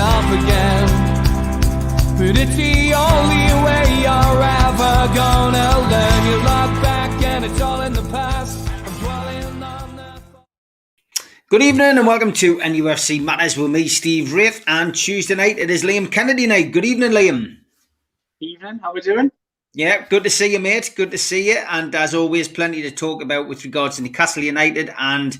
yourself again. But it's the only way you're ever gonna learn. You look back and it's all in the past. I'm dwelling on the... Good evening and welcome to NUFC Matters with me, Steve Wraith, and Tuesday night it is Liam Kennedy night. Good evening, Liam. Evening, how are we doing? Yeah, good to see you, mate. Good to see you. And as always, plenty to talk about with regards to Newcastle United and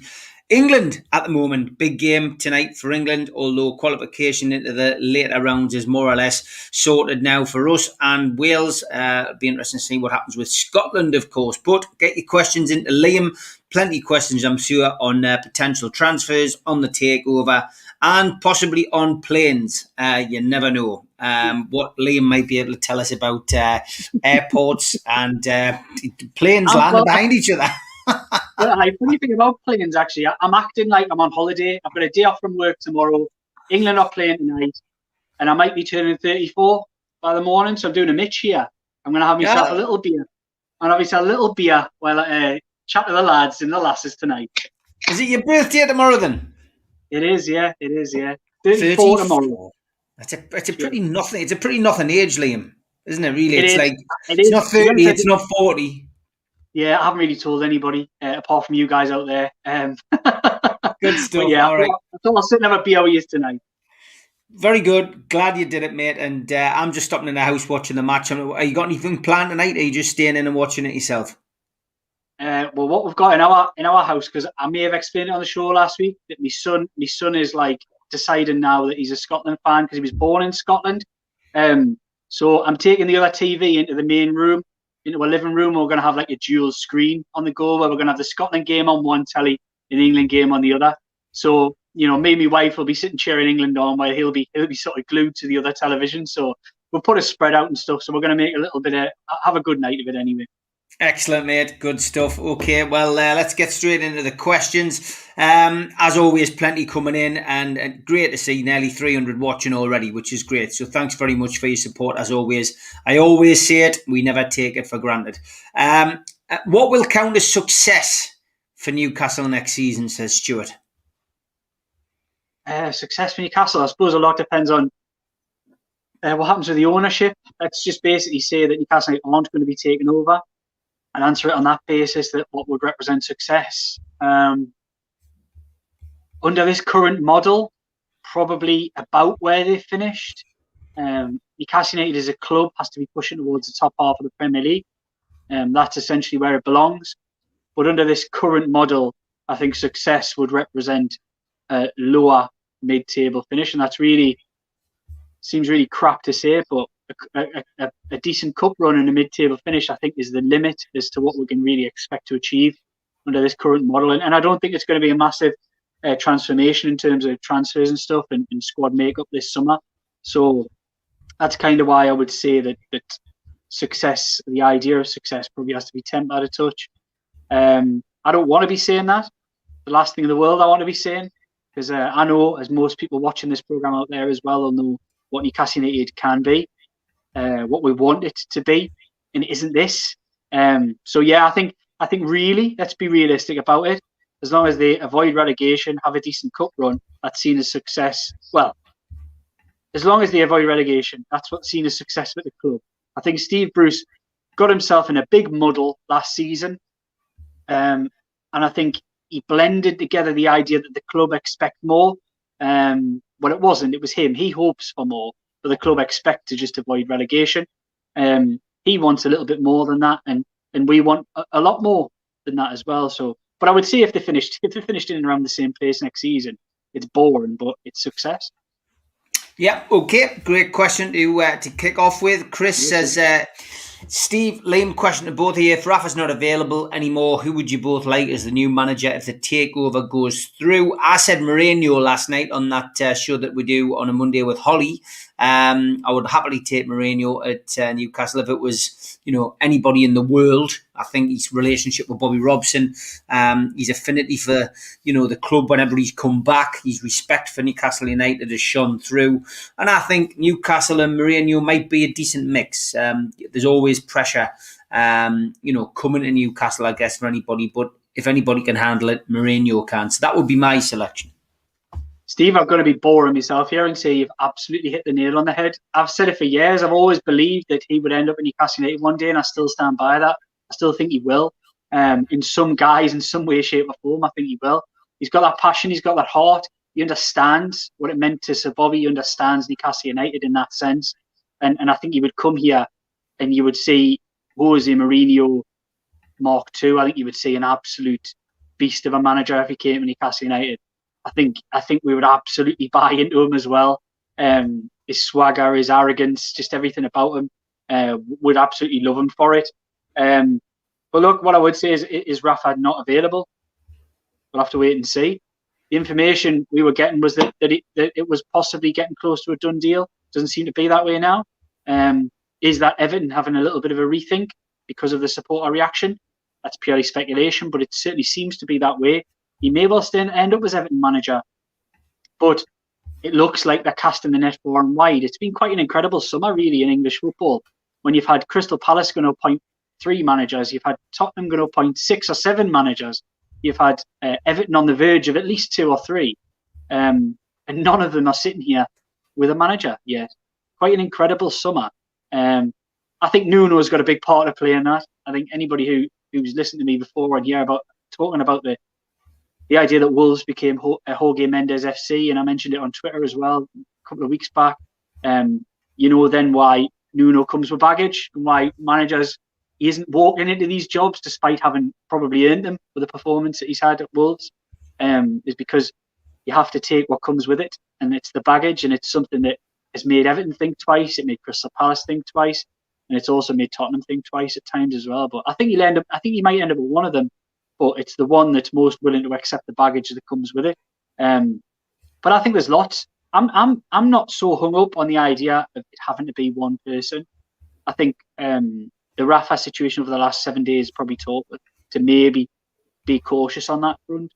England at the moment. Big game tonight for England, although qualification into the later rounds is more or less sorted now for us and Wales. It'll be interesting to see what happens with Scotland, of course. But get your questions into Liam. Plenty of questions, I'm sure, on potential transfers, on the takeover, and possibly on planes. You never know what Liam might be able to tell us about airports and planes landing behind each other. The funny thing about planes, actually, I'm acting like I'm on holiday. I've got a day off from work tomorrow. England are playing tonight, and I might be turning 34 by the morning, so I'm doing a Mitch here. I'm going to have myself a little beer. I'm going to have myself a little beer while I chat to the lads and the lasses tonight. Is it your birthday tomorrow then? It is, yeah. 34 tomorrow. It's a pretty nothing. It's a pretty nothing age, Liam, isn't it? Really, it's not 30. It's not 40. Yeah, I haven't really told anybody apart from you guys out there. Good stuff. Yeah, all right. I thought I'll sit and have a beer with you tonight. Very good. Glad you did it, mate. And I'm just stopping in the house watching the match. Are you got anything planned tonight? Or are you just staying in and watching it yourself? Well, what we've got in our house, because I may have explained it on the show last week, that my son is like deciding now that he's a Scotland fan because he was born in Scotland. So I'm taking the other TV into the main room, into a living room. We're going to have like a dual screen on the go where we're going to have the Scotland game on one telly, an England game on the other. So, you know, me and my wife will be sitting cheering England on while he'll be sort of glued to the other television. So we'll put a spread out and stuff. So we're going to make a little bit have a good night of it anyway. Excellent, mate. Good stuff. Okay, well, let's get straight into the questions. As always, plenty coming in, and great to see nearly 300 watching already, which is great. So thanks very much for your support, as always. I always say it, we never take it for granted. What will count as success for Newcastle next season, says Stuart? Success for Newcastle, I suppose a lot depends on what happens with the ownership. Let's just basically say that Newcastle aren't going to be taken over, and answer it on that basis, that what would represent success. Under this current model, probably about where they finished. Newcastle United as a club has to be pushing towards the top half of the Premier League. That's essentially where it belongs. But under this current model, I think success would represent a lower mid-table finish. And that's seems really crap to say, but a decent cup run and a mid-table finish, I think, is the limit as to what we can really expect to achieve under this current model. And I don't think it's going to be a massive transformation in terms of transfers and stuff and squad makeup this summer. So that's kind of why I would say that success, the idea of success, probably has to be tempered a touch. I don't want to be saying that. The last thing in the world I want to be saying, because I know, as most people watching this program out there as well will know, what Newcastle United can be. What we want it to be, and it isn't this. So yeah, I think really, let's be realistic about it. As long as they avoid relegation, have a decent cup run, that's seen as success. Well, as long as they avoid relegation, that's what's seen as success with the club. I think Steve Bruce got himself in a big muddle last season, and I think he blended together the idea that the club expect more. But it wasn't. It was him. He hopes for more, but the club expect to just avoid relegation. He wants a little bit more than that, and we want a lot more than that as well. So, but I would say if they finished in and around the same place next season, it's boring, but it's success. Yeah. Okay. Great question to kick off with. Chris says, Steve, Liam, question to both of you. If Rafa's not available anymore, who would you both like as the new manager if the takeover goes through? I said Mourinho last night on that show that we do on a Monday with Holly. I would happily take Mourinho at Newcastle if it was, anybody in the world. I think his relationship with Bobby Robson, his affinity for, the club whenever he's come back, his respect for Newcastle United has shone through. And I think Newcastle and Mourinho might be a decent mix. There's always pressure, coming to Newcastle, I guess, for anybody. But if anybody can handle it, Mourinho can. So that would be my selection. Steve, I'm going to be boring myself here and say you've absolutely hit the nail on the head. I've said it for years. I've always believed that he would end up in Newcastle United one day, and I still stand by that. I still think he will. In some guise, in some way, shape, or form, I think he will. He's got that passion. He's got that heart. He understands what it meant to Sir Bobby. He understands Newcastle United in that sense. And I think he would come here and you would see Jose Mourinho Mark II. I think you would see an absolute beast of a manager if he came to Newcastle United. I think we would absolutely buy into him as well. His swagger, his arrogance, just everything about him. Would absolutely love him for it. But look, what I would say is Rafa not available. We'll have to wait and see. The information we were getting was that it was possibly getting close to a done deal. Doesn't seem to be that way now. Is that Everton having a little bit of a rethink because of the supporter reaction? That's purely speculation, but it certainly seems to be that way. He may well still end up as Everton manager, but it looks like they're casting the net far and wide. It's been quite an incredible summer, really, in English football. When you've had Crystal Palace going to appoint 3 managers, you've had Tottenham going to appoint 6 or 7 managers, you've had Everton on the verge of at least 2 or 3, and none of them are sitting here with a manager yet. Quite an incredible summer. I think Nuno's got a big part to play in that. I think anybody who's listened to me before and hear about talking about the idea that Wolves became Jorge Mendes FC, and I mentioned it on Twitter as well a couple of weeks back. You know then why Nuno comes with baggage and why managers, he isn't walking into these jobs despite having probably earned them with the performance that he's had at Wolves, is because you have to take what comes with it, and it's the baggage, and it's something that has made Everton think twice, it made Crystal Palace think twice, and it's also made Tottenham think twice at times as well. But I think he might end up with one of them, but it's the one that's most willing to accept the baggage that comes with it. But I think there's lots. I'm not so hung up on the idea of it having to be one person. I think the Rafa situation over the last 7 days probably taught to maybe be cautious on that front.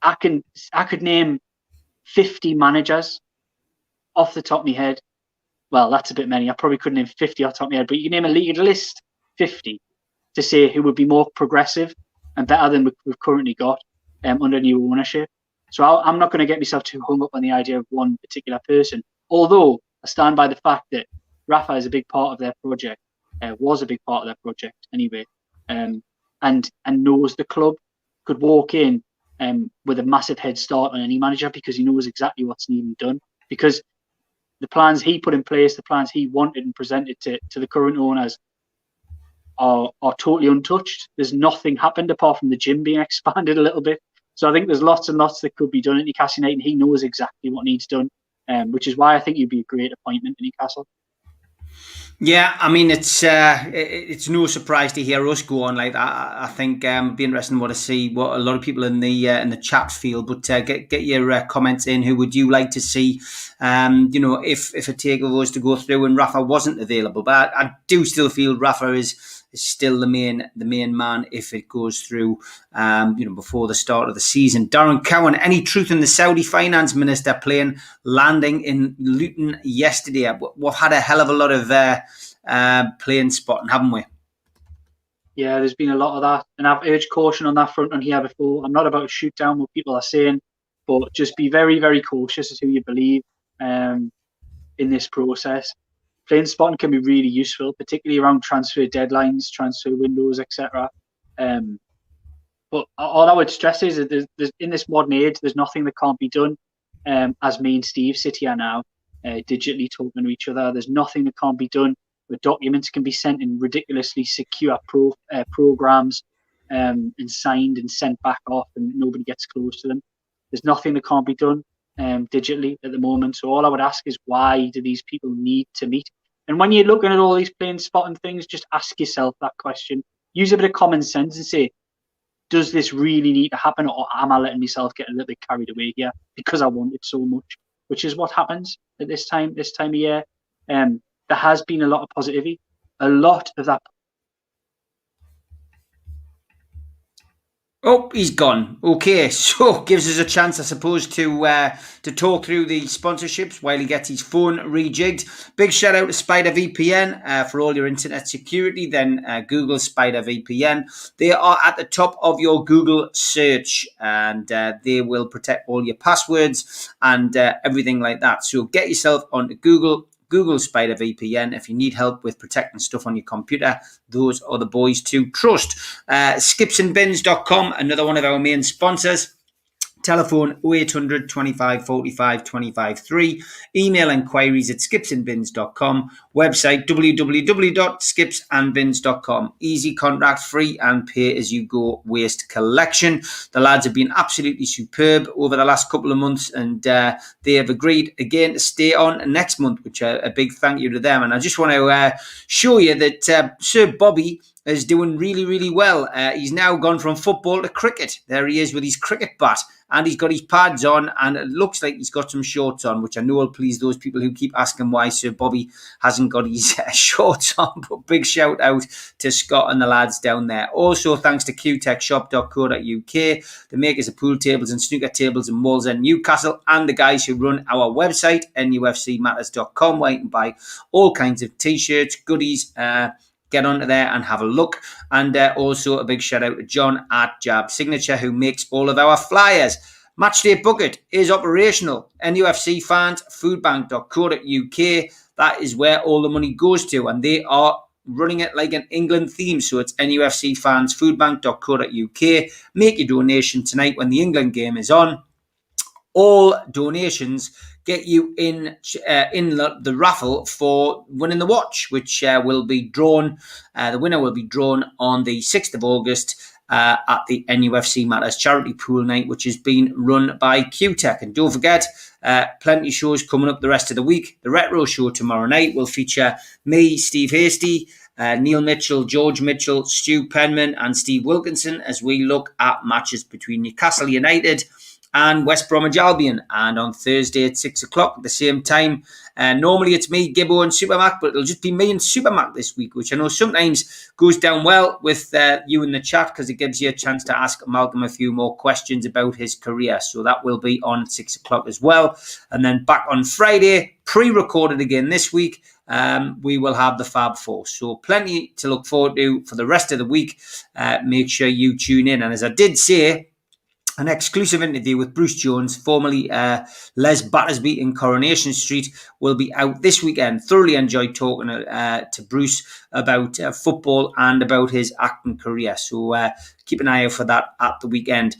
I could name 50 managers off the top of my head. Well, that's a bit many. I probably couldn't name 50 off the top of my head, but you can name a league list 50 to say who would be more progressive and better than we've currently got under new ownership. So I'm not going to get myself too hung up on the idea of one particular person, although I stand by the fact that Rafa is a big part of their project, was a big part of their project anyway, and knows the club, could walk in with a massive head start on any manager because he knows exactly what's needing done, because the plans he put in place, the plans he wanted and presented to the current owners are totally untouched. There's nothing happened apart from the gym being expanded a little bit. So I think there's lots and lots that could be done at Newcastle United, and he knows exactly what needs done, which is why I think he'd be a great appointment in Newcastle. Yeah, I mean it's no surprise to hear us go on like that. I think it'd be interesting to see what a lot of people in the chat feel. But get your comments in. Who would you like to see? If a takeover was to go through and Rafa wasn't available, but I do still feel Rafa is still the main man if it goes through. Before the start of the season. Darren Cowan, any truth in the Saudi finance minister plane landing in Luton yesterday? We've had a hell of a lot of plane spotting, haven't we? Yeah, there's been a lot of that, and I've urged caution on that front on here before. I'm not about to shoot down what people are saying, but just be very, very cautious as who you believe in this process. Plane spotting can be really useful, particularly around transfer deadlines, transfer windows, etc. But all I would stress is that there's in this modern age, there's nothing that can't be done. As me and Steve sit here now, digitally talking to each other, there's nothing that can't be done. The documents can be sent in ridiculously secure programs and signed and sent back off, and nobody gets close to them. There's nothing that can't be done digitally at the moment. So all I would ask is, why do these people need to meet? And when you're looking at all these plane spotting things, just ask yourself that question. Use a bit of common sense and say, does this really need to happen, or am I letting myself get a little bit carried away here because I want it so much? Which is what happens at this time of year. There has been a lot of positivity. A lot of that. Oh, he's gone. Okay, so gives us a chance, I suppose, to talk through the sponsorships while he gets his phone rejigged. Big shout out to Spider VPN for all your internet security. Then Google Spider VPN. They are at the top of your Google search, and they will protect all your passwords and everything like that. So get yourself onto Google Spider VPN. If you need help with protecting stuff on your computer, those are the boys to trust. Skipsandbins.com, another one of our main sponsors. Telephone 0800 25 45 25 3. Email inquiries at skipsandbins.com. Website www.skipsandbins.com. Easy contract, free and pay as you go waste collection. The lads have been absolutely superb over the last couple of months, and they have agreed again to stay on next month, which a big thank you to them. And I just want to show you that Sir Bobby is doing really, really well. He's now gone from football to cricket. There he is with his cricket bat, and he's got his pads on, and it looks like he's got some shorts on, which I know will please those people who keep asking why Sir Bobby hasn't got his shorts on. But big shout out to Scott and the lads down there. Also, thanks to qtechshop.co.uk, the makers of pool tables and snooker tables in Walls and Newcastle, and the guys who run our website, NUFCmatters.com, where you can buy all kinds of t-shirts, goodies, get onto there and have a look. And also a big shout out to John at Jab Signature, who makes all of our flyers. Matchday Bucket is operational. NUFC fans, foodbank.co.uk. That is where all the money goes to, and they are running it like an England theme. So it's NUFC fans, foodbank.co.uk. Make your donation tonight when the England game is on. All donations get you in the raffle for winning the watch, which will be drawn. The winner will be drawn on the 6th of August at the NUFC Matters Charity Pool Night, which is being run by QTech. And don't forget, plenty of shows coming up the rest of the week. The Retro Show tomorrow night will feature me, Steve Hasty, Neil Mitchell, George Mitchell, Stu Penman and Steve Wilkinson as we look at matches between Newcastle United and West Bromwich Albion. And on Thursday at 6 o'clock at the same time, normally it's me, Gibbo and Supermac, but it'll just be me and Supermac this week, which I know sometimes goes down well with you in the chat because it gives you a chance to ask Malcolm a few more questions about his career. So that will be on 6 o'clock as well. And then back on Friday, pre-recorded again this week, we will have the Fab Four. So plenty to look forward to for the rest of the week. Make sure you tune in. And as I did say, an exclusive interview with Bruce Jones, formerly Les Battersby in Coronation Street, will be out this weekend. Thoroughly enjoyed talking to Bruce about football and about his acting career. So keep an eye out for that at the weekend.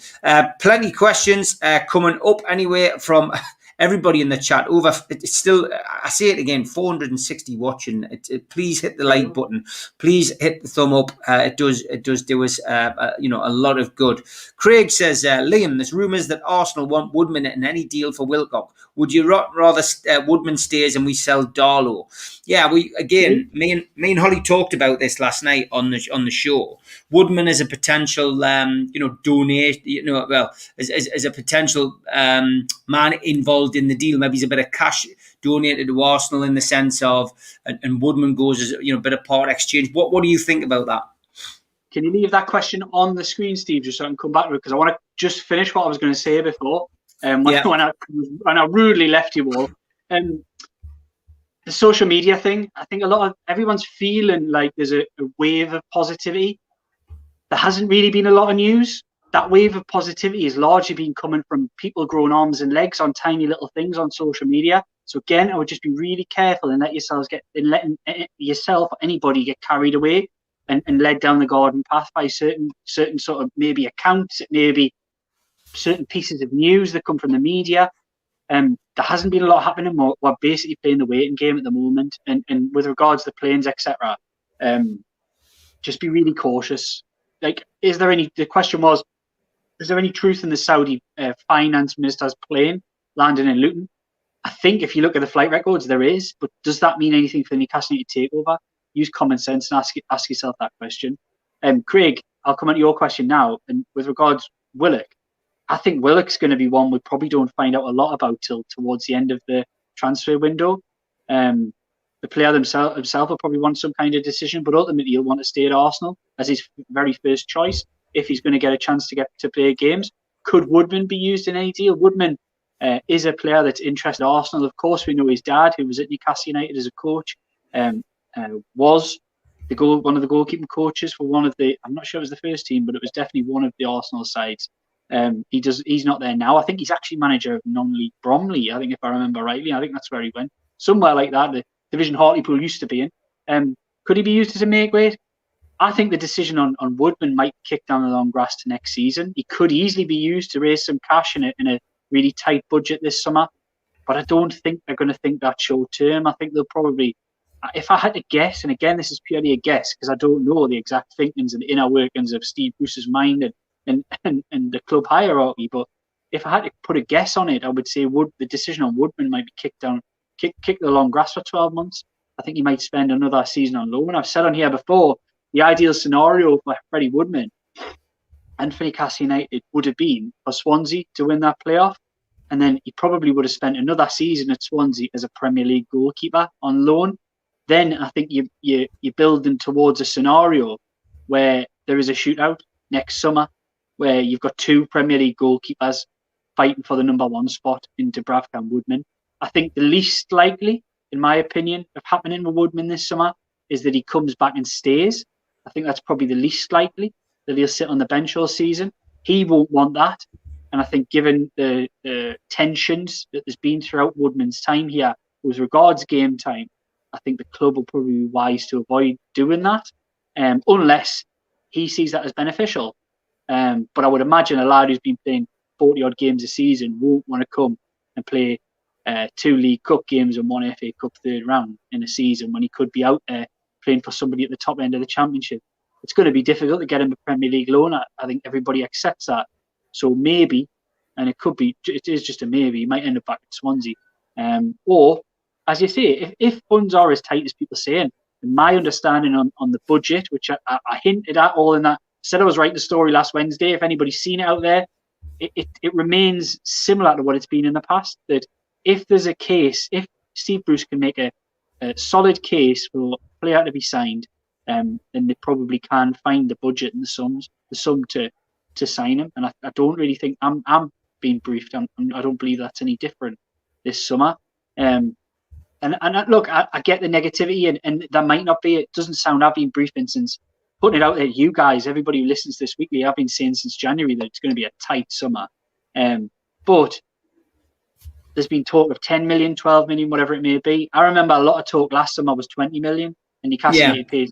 Plenty of questions coming up anyway from everybody in the chat. It's still, I say it again, 460 watching. Please hit the like button. Please hit the thumb up. It does do us a lot of good. Craig says, Liam, there's rumours that Arsenal want Woodman in any deal for Wilcock. Would you rather Woodman stays and we sell Darlow? Yeah, me and Holly talked about this last night on the show. Woodman is a potential, donate, as a potential man involved in the deal. Maybe he's a bit of cash donated to Arsenal in the sense of, and Woodman goes as a bit of part exchange. What do you think about that? Can you leave that question on the screen, Steve, just so I can come back to it? Because I want to just finish what I was going to say before. When I rudely left you all. The social media thing, I think everyone's feeling like there's a wave of positivity. There hasn't really been a lot of news. That wave of positivity has largely been coming from people growing arms and legs on tiny little things on social media. So again, I would just be really careful and letting yourself or anybody get carried away and led down the garden path by certain sort of maybe accounts, maybe certain pieces of news that come from the media. There hasn't been a lot happening. We're basically playing the waiting game at the moment. And with regards to the planes, etc., just be really cautious. Like, the question was, is there any truth in the Saudi finance minister's plane landing in Luton? I think if you look at the flight records, there is. But does that mean anything for the Newcastle United takeover? Use common sense and ask yourself that question. Craig, I'll come on to your question now. And with regards Willock, I think Willock's going to be one we probably don't find out a lot about till towards the end of the transfer window. The player himself will probably want some kind of decision, but ultimately he'll want to stay at Arsenal as his very first choice. if he's going to get a chance to get to play games. Could Woodman be used in any deal? Woodman is a player that's interested in Arsenal. Of course, we know his dad, who was at Newcastle United as a coach, was one of the goalkeeping coaches for one of the, I'm not sure it was the first team, but it was definitely one of the Arsenal sides. He's not there now. I think he's actually manager of non-league Bromley, I think, if I remember rightly. I think that's where he went. Somewhere like that, the division Hartlepool used to be in. Could he be used as a make weight? I think the decision on Woodman might kick down the long grass to next season. He could easily be used to raise some cash in a really tight budget this summer, but I don't think they're going to think that short term. I think they'll probably, if I had to guess, and again, this is purely a guess because I don't know the exact thinkings and inner workings of Steve Bruce's mind and the club hierarchy, but if I had to put a guess on it, I would say the decision on Woodman might be kick the long grass for 12 months. I think he might spend another season on loan. I've said on here before, the ideal scenario for Freddie Woodman and for Newcastle United would have been for Swansea to win that playoff, and then he probably would have spent another season at Swansea as a Premier League goalkeeper on loan. Then I think you're building towards a scenario where there is a shootout next summer, where you've got two Premier League goalkeepers fighting for the number one spot in Dubravka and Woodman. I think the least likely, in my opinion, of happening with Woodman this summer is that he comes back and stays. I think that's probably the least likely, that he'll sit on the bench all season. He won't want that. And I think given the tensions that there's been throughout Woodman's time here with regards game time, I think the club will probably be wise to avoid doing that, unless he sees that as beneficial. But I would imagine a lad who's been playing 40-odd games a season won't want to come and play 2 League Cup games and 1 FA Cup third round in a season when he could be out there playing for somebody at the top end of the Championship. It's going to be difficult to get him a Premier League loan. I think everybody accepts that. So maybe, and it is just a maybe, he might end up back at Swansea. Or, as you say, if funds are as tight as people say, and my understanding on the budget, which I hinted at all in that, said I was writing the story last Wednesday, if anybody's seen it out there, it remains similar to what it's been in the past, that if there's a case, if Steve Bruce can make a solid case for a player to be signed, then they probably can find the budget and the sum to sign him. And I don't really think I'm being briefed. I don't believe that's any different this summer. And look, I get the negativity, and that might not be. It doesn't sound. I've been briefing since putting it out there. You guys, everybody who listens to this weekly, I've been saying since January that it's going to be a tight summer. But there's been talk of 10 million, 12 million, whatever it may be. I remember a lot of talk last summer was 20 million, and Newcastle United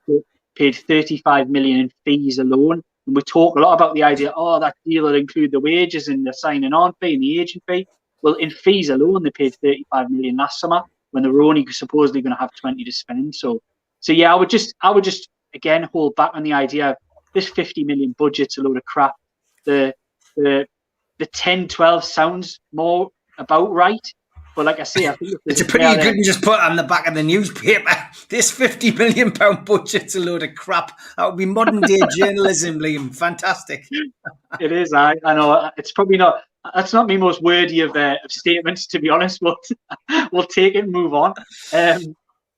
paid 35 million in fees alone. And we talk a lot about the idea, that deal will include the wages and the signing on fee and the agent fee. Well, in fees alone, they paid 35 million last summer when they were only supposedly going to have 20 to spend. So yeah, I would just again hold back on the idea of this 50 million budget's a load of crap. The 10, 12 sounds more about right, but like I say, I think it's a pity you couldn't just put on the back of the newspaper, this £50 million budget's a load of crap. That would be modern day journalism, Liam. Fantastic. It is. I know it's probably not. That's not my most wordy of statements, to be honest. But we'll take it and move on.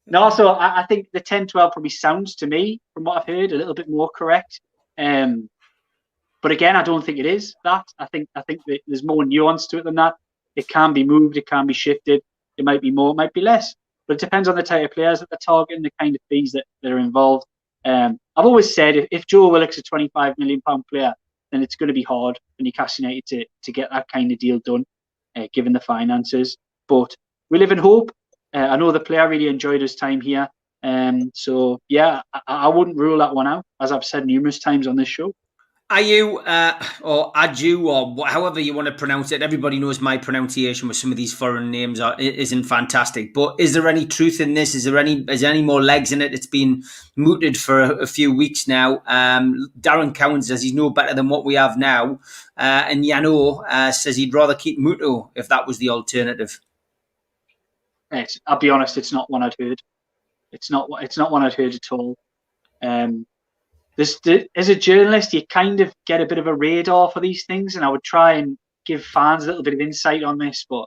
No, so I think the 10-12 probably sounds to me, from what I've heard, a little bit more correct. But again, I don't think it is that. I think that there's more nuance to it than that. It can be moved, it can be shifted. It might be more, it might be less. But it depends on the type of players that they're targeting, the kind of fees that are involved. I've always said if Joe Willock's a £25 million player, then it's going to be hard for Newcastle United to get that kind of deal done, given the finances. But we live in hope. I know the player really enjoyed his time here. So, yeah, I wouldn't rule that one out, as I've said numerous times on this show. Are you, or Adu, or however you want to pronounce it? Everybody knows my pronunciation with some of these foreign names isn't fantastic. But is there any truth in this? Is there any more legs in it? It's been mooted for a few weeks now. Darren Cowan says he's no better than what we have now. And Yano says he'd rather keep Muto if that was the alternative. I'll be honest, it's not one I'd heard. It's not one I'd heard at all. As a journalist, you kind of get a bit of a radar for these things, and I would try and give fans a little bit of insight on this. But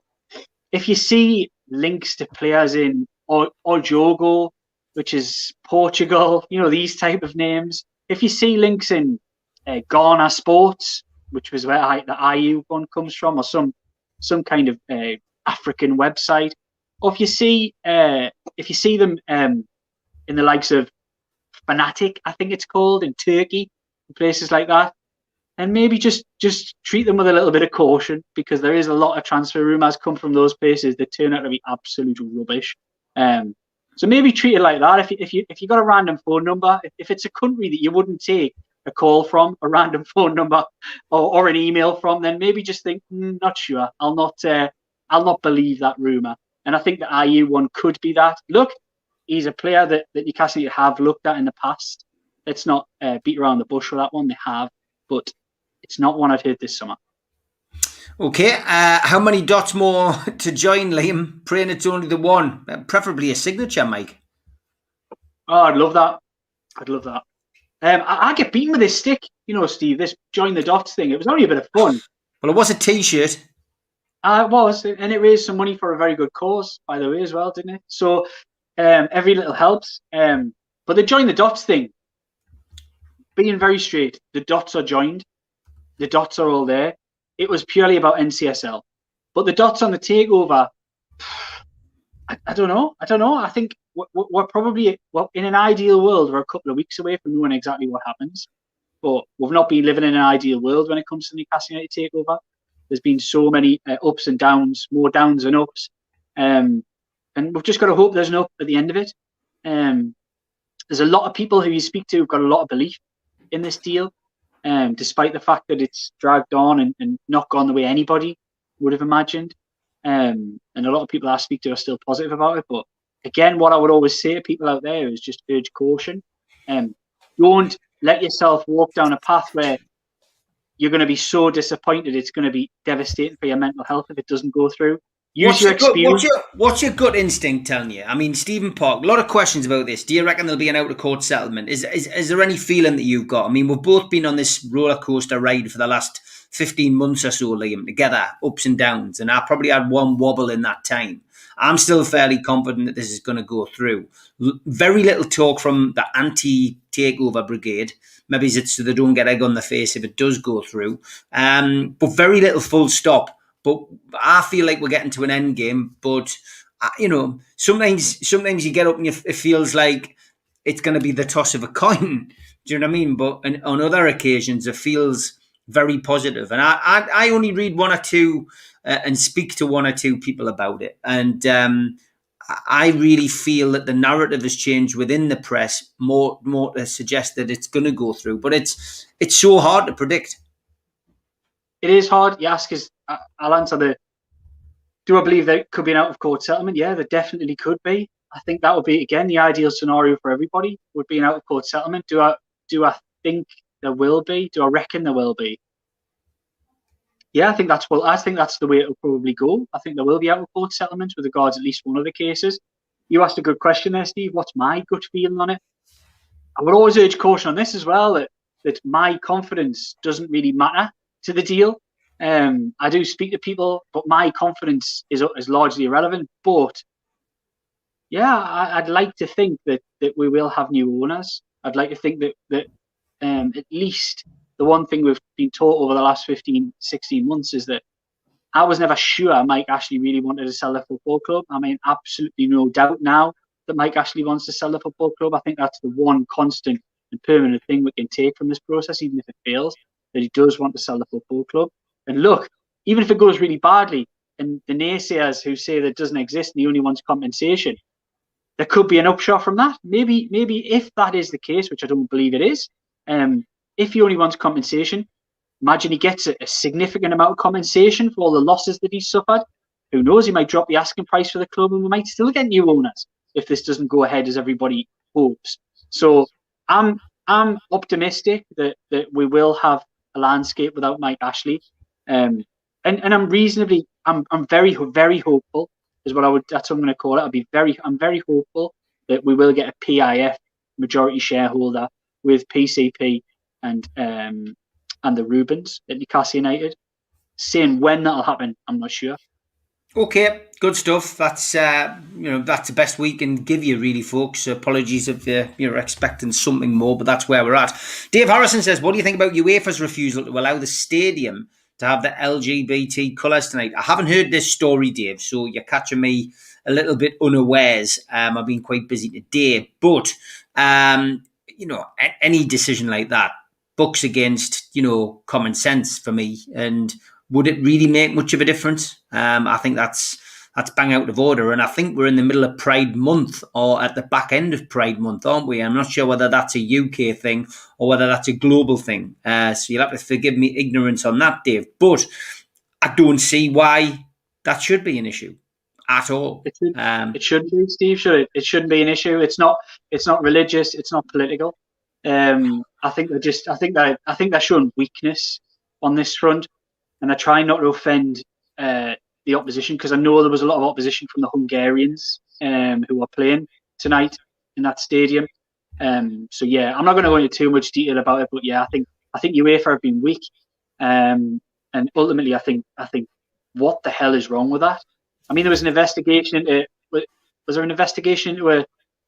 if you see links to players in Ojogo, which is Portugal, these type of names, if you see links in Ghana Sports, which was where the IU one comes from, or some kind of African website. Or if you see them in the likes of Fanatic, I think it's called, in Turkey, and places like that, and maybe just treat them with a little bit of caution, because there is a lot of transfer rumours come from those places that turn out to be absolute rubbish. So maybe treat it like that. If you got a random phone number, if it's a country that you wouldn't take a call from, a random phone number or an email from, then maybe just think, not sure. I'll not believe that rumour. And I think the IU one could be that. Look, he's a player that Newcastle United have looked at in the past. Let's not beat around the bush with that one. They have, but it's not one I've heard this summer. Okay, how many dots more to join, Liam? Praying it's only the one. Preferably a signature, Mike. Oh, I'd love that. I get beaten with this stick, Steve, this join the dots thing. It was only a bit of fun. Well, it was a T-shirt. It was, and it raised some money for a very good cause, by the way, as well, didn't it? So every little helps. But the join the dots thing, being very straight, the dots are joined. The dots are all there. It was purely about NCSL. But the dots on the takeover, I don't know. I think we're probably, in an ideal world, we're a couple of weeks away from knowing exactly what happens. But we've not been living in an ideal world when it comes to the Newcastle United takeover. There's been so many ups and downs, more downs than ups. And we've just got to hope there's an up at the end of it. There's a lot of people who you speak to who've got a lot of belief in this deal, despite the fact that it's dragged on and not gone the way anybody would have imagined. And a lot of people I speak to are still positive about it. But again, what I would always say to people out there is just urge caution. Don't let yourself walk down a path where you're going to be so disappointed it's going to be devastating for your mental health if it doesn't go through. Use your experience. What's your gut instinct telling you? I mean, Stephen Park, a lot of questions about this. Do you reckon there'll be an out-of-court settlement? Is there any feeling that you've got? I mean, we've both been on this roller coaster ride for the last 15 months or so, Liam, together, ups and downs, and I probably had one wobble in that time. I'm still fairly confident that this is going to go through. Very little talk from the anti-takeover brigade. Maybe it's so they don't get egg on the face if it does go through. But very little full stop. But I feel like we're getting to an end game. But, sometimes you get up and it feels like it's going to be the toss of a coin. Do you know what I mean? But on other occasions, it feels very positive. And I only read one or two and speak to one or two people about it. And I really feel that the narrative has changed within the press more to suggest that it's going to go through. But it's so hard to predict. It is hard. You ask us, I'll answer do I believe there could be an out-of-court settlement? Yeah, there definitely could be. I think that would be, again, the ideal scenario for everybody, would be an out-of-court settlement. Do I think there will be? Do I reckon there will be? Yeah, I think that's the way it will probably go. I think there will be out-of-court settlements with regards to at least one of the cases. You asked a good question there, Steve. What's my gut feeling on it? I would always urge caution on this as well, that my confidence doesn't really matter to the deal. I do speak to people, but my confidence is largely irrelevant. But yeah, I'd like to think that we will have new owners. I'd like to think that at least the one thing we've been taught over the last 15, 16 months is that I was never sure Mike Ashley really wanted to sell the football club. I mean, absolutely no doubt now that Mike Ashley wants to sell the football club. I think that's the one constant and permanent thing we can take from this process, even if it fails, that he does want to sell the football club. And look, even if it goes really badly, and the naysayers who say that it doesn't exist and he only wants compensation, there could be an upshot from that. Maybe if that is the case, which I don't believe it is, if he only wants compensation, imagine he gets a significant amount of compensation for all the losses that he's suffered. Who knows? He might drop the asking price for the club, and we might still get new owners if this doesn't go ahead as everybody hopes. So I'm optimistic that we will have a landscape without Mike Ashley, and I'm very, very hopeful. Is that's what I'm going to call it. I'm very hopeful that we will get a PIF majority shareholder with PCP and the Rubens at Newcastle United. Saying when that'll happen, I'm not sure. Okay, good stuff. That's that's the best we can give you, really, folks. Apologies if you're expecting something more, but that's where we're at. Dave Harrison says, "What do you think about UEFA's refusal to allow the stadium to have the LGBT colours tonight?" I haven't heard this story, Dave, so you're catching me a little bit unawares. I've been quite busy today, but any decision like that bucks against common sense for me. And would it really make much of a difference? I think that's bang out of order. And I think we're in the middle of Pride Month, or at the back end of Pride Month, aren't we? I'm not sure whether that's a UK thing or whether that's a global thing. So you'll have to forgive me ignorance on that, Dave. But I don't see why that should be an issue at all. It shouldn't be, Steve. Should it? It shouldn't be an issue. It's not. It's not religious. It's not political. I think they're showing weakness on this front, and they're trying not to offend the opposition, because I know there was a lot of opposition from the Hungarians who are playing tonight in that stadium. So yeah, I'm not going to go into too much detail about it, but yeah, I think UEFA have been weak, and ultimately, I think what the hell is wrong with that? I mean, there was an investigation into. Was there an investigation into a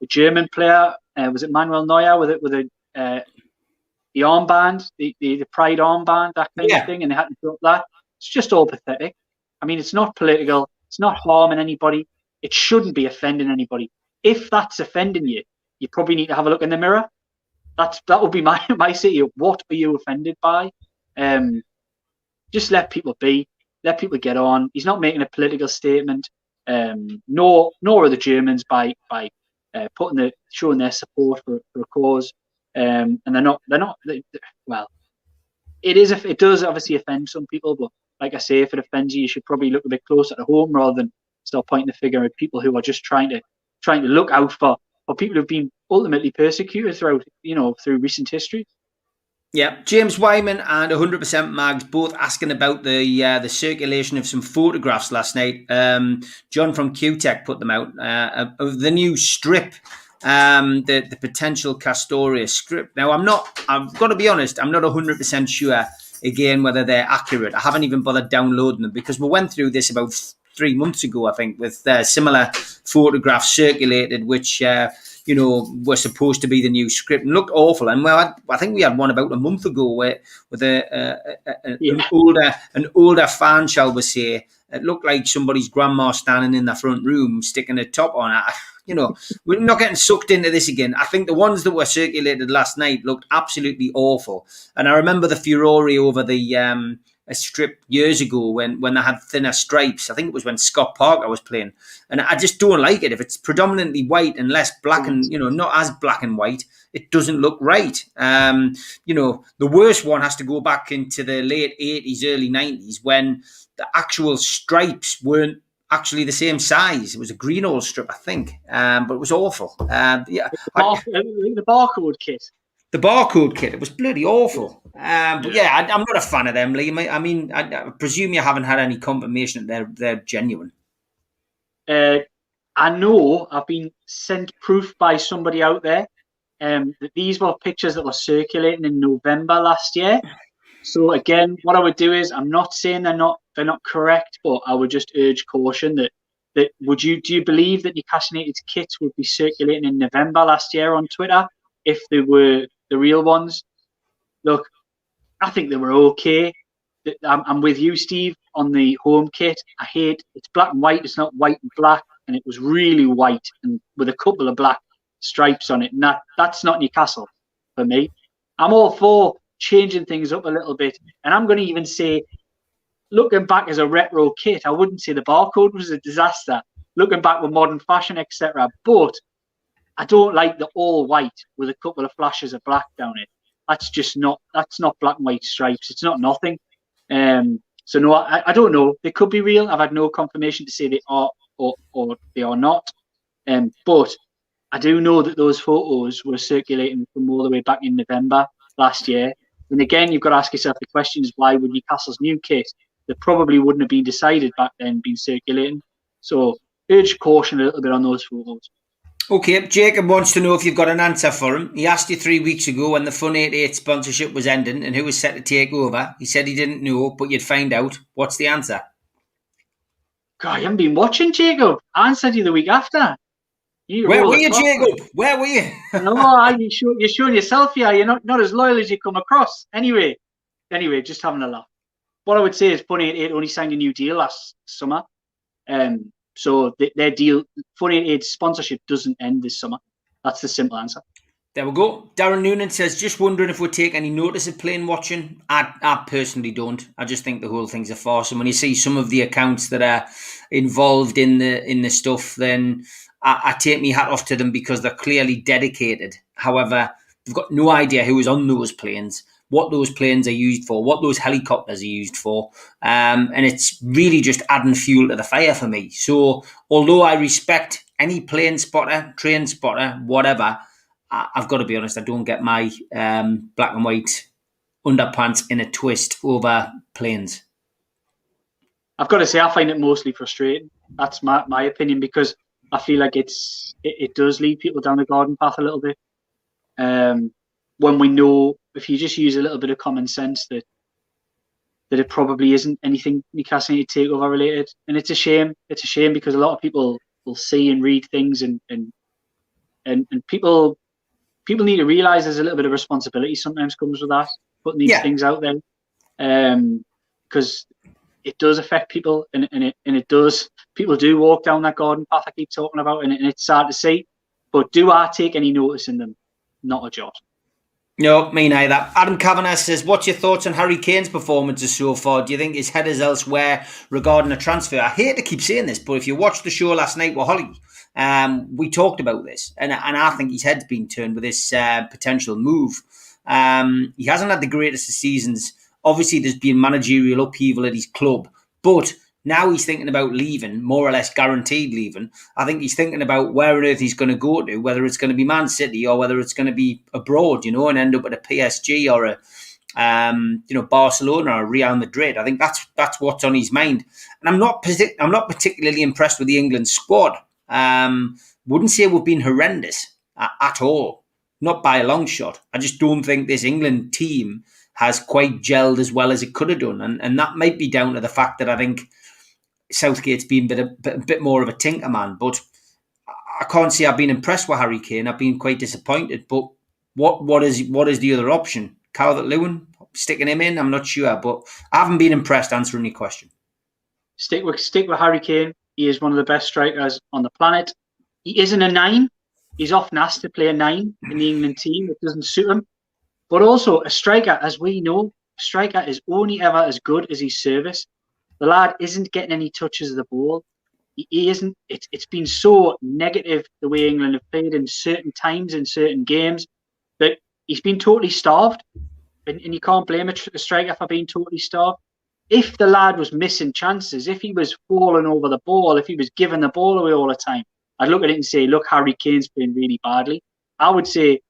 German player? Was it Manuel Neuer with the armband, the Pride armband, that kind of thing, and they had to drop that? It's just all pathetic. I mean, it's not political. It's not harming anybody. It shouldn't be offending anybody. If that's offending you, you probably need to have a look in the mirror. That would be my say. What are you offended by? Just let people be. Let people get on. He's not making a political statement. Nor are the Germans by showing their support for a cause. And they're not. Well, it does obviously offend some people, but like I say, if it offends you, you should probably look a bit closer to home rather than start pointing the finger at people who are just trying to look out for people who've been ultimately persecuted throughout through recent history. Yeah, James Wyman and 100% Mags both asking about the circulation of some photographs last night. John from QTech put them out of the new strip, the potential Castoria strip. Now, I've got to be honest, I'm not 100% sure, again, whether they're accurate. I haven't even bothered downloading them, because we went through this about 3 months ago, I think, with similar photographs circulated, which were supposed to be the new script and looked awful. And I think we had one about a month ago with an older fan, shall we say. It looked like somebody's grandma standing in the front room sticking a top on it. We're not getting sucked into this again. I think the ones that were circulated last night looked absolutely awful. And I remember the furore over a strip years ago when they had thinner stripes. I think it was when Scott Parker was playing. And I just don't like it. If it's predominantly white and less black and, not as black and white, it doesn't look right. The worst one has to go back into the late 80s, early 90s, when the actual stripes weren't actually the same size. It was a green-all strip, I think, but it was awful. The barcode kit. The barcode kit, it was bloody awful. But yeah, I'm not a fan of them, Liam. I mean, I presume you haven't had any confirmation that they're genuine. I know I've been sent proof by somebody out there that these were pictures that were circulating in November last year. So again, what I would do is, I'm not saying they're not correct, but I would just urge caution that do you believe that Newcastle United's kits would be circulating in November last year on Twitter if they were the real ones? Look, I think they were okay. I'm with you, Steve, on the home kit. I hate it's black and white. It's not white and black, and it was really white and with a couple of black stripes on it. And that's not Newcastle for me. I'm all for changing things up a little bit, and I'm going to even say, looking back as a retro kit, I wouldn't say the barcode was a disaster. Looking back with modern fashion, etc., but I don't like the all white with a couple of flashes of black down it. That's not black and white stripes. It's not nothing. So no, I don't know. They could be real. I've had no confirmation to say they are or they are not. But I do know that those photos were circulating from all the way back in November last year. And again, you've got to ask yourself the questions: why would Newcastle's new kit that probably wouldn't have been decided back then been circulating? So urge caution a little bit on those photos. Okay, Jacob wants to know if you've got an answer for him. He asked you 3 weeks ago when the Fun 88 sponsorship was ending and who was set to take over. He said he didn't know, but you'd find out. What's the answer? God, you haven't been watching, Jacob. I answered you the week after. Where were you, Jacob? Where were you? No, you're showing yourself here. You're not as loyal as you come across. Anyway, just having a laugh. What I would say is Fun 88 only signed a new deal last summer. So their deal, Fun 88 sponsorship doesn't end this summer. That's the simple answer. There we go. Darren Noonan says, just wondering if we take any notice of plane watching. I personally don't. I just think the whole thing's a farce. And when you see some of the accounts that are involved in the stuff, then I take my hat off to them because they're clearly dedicated. However, they've got no idea who is on those planes, what those planes are used for, what those helicopters are used for. And it's really just adding fuel to the fire for me. So although I respect any plane spotter, train spotter, whatever, I've got to be honest, I don't get my black and white underpants in a twist over planes. I've got to say, I find it mostly frustrating. That's my opinion, because I feel like it does lead people down the garden path a little bit. When we know, if you just use a little bit of common sense, that it probably isn't anything Newcastle United takeover related. And it's a shame. It's a shame because a lot of people will see and read things and people need to realise there's a little bit of responsibility sometimes comes with that, putting these things out there, because it does affect people, and it does. People do walk down that garden path I keep talking about, and it's sad to see. But do I take any notice in them? Not a jot. No, me neither. Adam Kavanagh says, what's your thoughts on Harry Kane's performances so far? Do you think his head is elsewhere regarding a transfer? I hate to keep saying this, but if you watched the show last night with Holly, we talked about this, and I think his head's been turned with this potential move. He hasn't had the greatest of seasons. Obviously, there's been managerial upheaval at his club, but now he's thinking about leaving, more or less guaranteed leaving. I think he's thinking about where on earth he's going to go to, whether it's going to be Man City or whether it's going to be abroad, and end up at a PSG or a Barcelona or Real Madrid. I think that's what's on his mind. And I'm not particularly impressed with the England squad. Wouldn't say we've been horrendous at all, not by a long shot. I just don't think this England team has quite gelled as well as it could have done, and that might be down to the fact that I think Southgate's been a bit more of a tinker man. But I can't say I've been impressed with Harry Kane. I've been quite disappointed. But what is the other option? Calvert-Lewin, sticking him in? I'm not sure, but I haven't been impressed. Answering your question, stick with Harry Kane. He is one of the best strikers on the planet. He isn't a 9. He's often asked to play a 9 in the England team. It doesn't suit him. But also, a striker, as we know, a striker is only ever as good as his service. The lad isn't getting any touches of the ball. He isn't. It's been so negative the way England have played in certain times, in certain games, that he's been totally starved. And you can't blame a striker for being totally starved. If the lad was missing chances, if he was falling over the ball, if he was giving the ball away all the time, I'd look at it and say, look, Harry Kane's playing really badly. I would say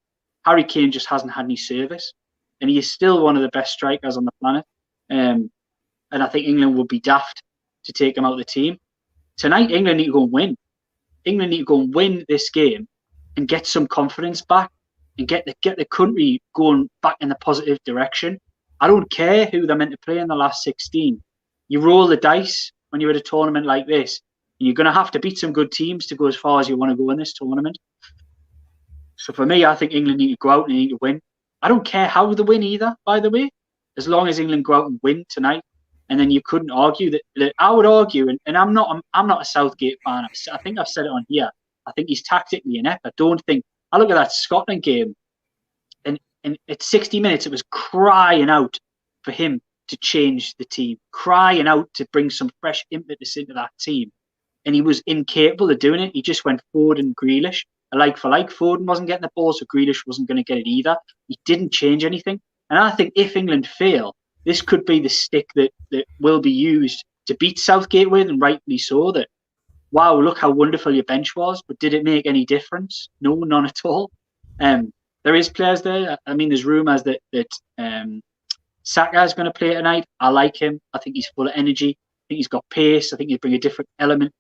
Harry Kane just hasn't had any service, and he is still one of the best strikers on the planet. And I think England would be daft to take him out of the team. Tonight, England need to go and win. England need to go and win this game and get some confidence back and get the country going back in the positive direction. I don't care who they're meant to play in the last 16. You roll the dice when you're at a tournament like this. And you're going to have to beat some good teams to go as far as you want to go in this tournament. So for me, I think England need to go out and need to win. I don't care how they win either, by the way, as long as England go out and win tonight. And then you couldn't argue that I would argue, and I'm not a Southgate fan. I think I've said it on here. I think he's tactically inept. I look at that Scotland game, and at 60 minutes, it was crying out for him to change the team, crying out to bring some fresh impetus into that team. And he was incapable of doing it. He just went Foden and Grealish. Like for like, Foden wasn't getting the ball, so Grealish wasn't going to get it either. He didn't change anything. And I think if England fail, this could be the stick that will be used to beat Southgate with, and rightly so, that, wow, look how wonderful your bench was, but did it make any difference? No, none at all. There is players there. I mean, there's rumours that Saka is going to play tonight. I like him. I think he's full of energy. I think he's got pace. I think he'll bring a different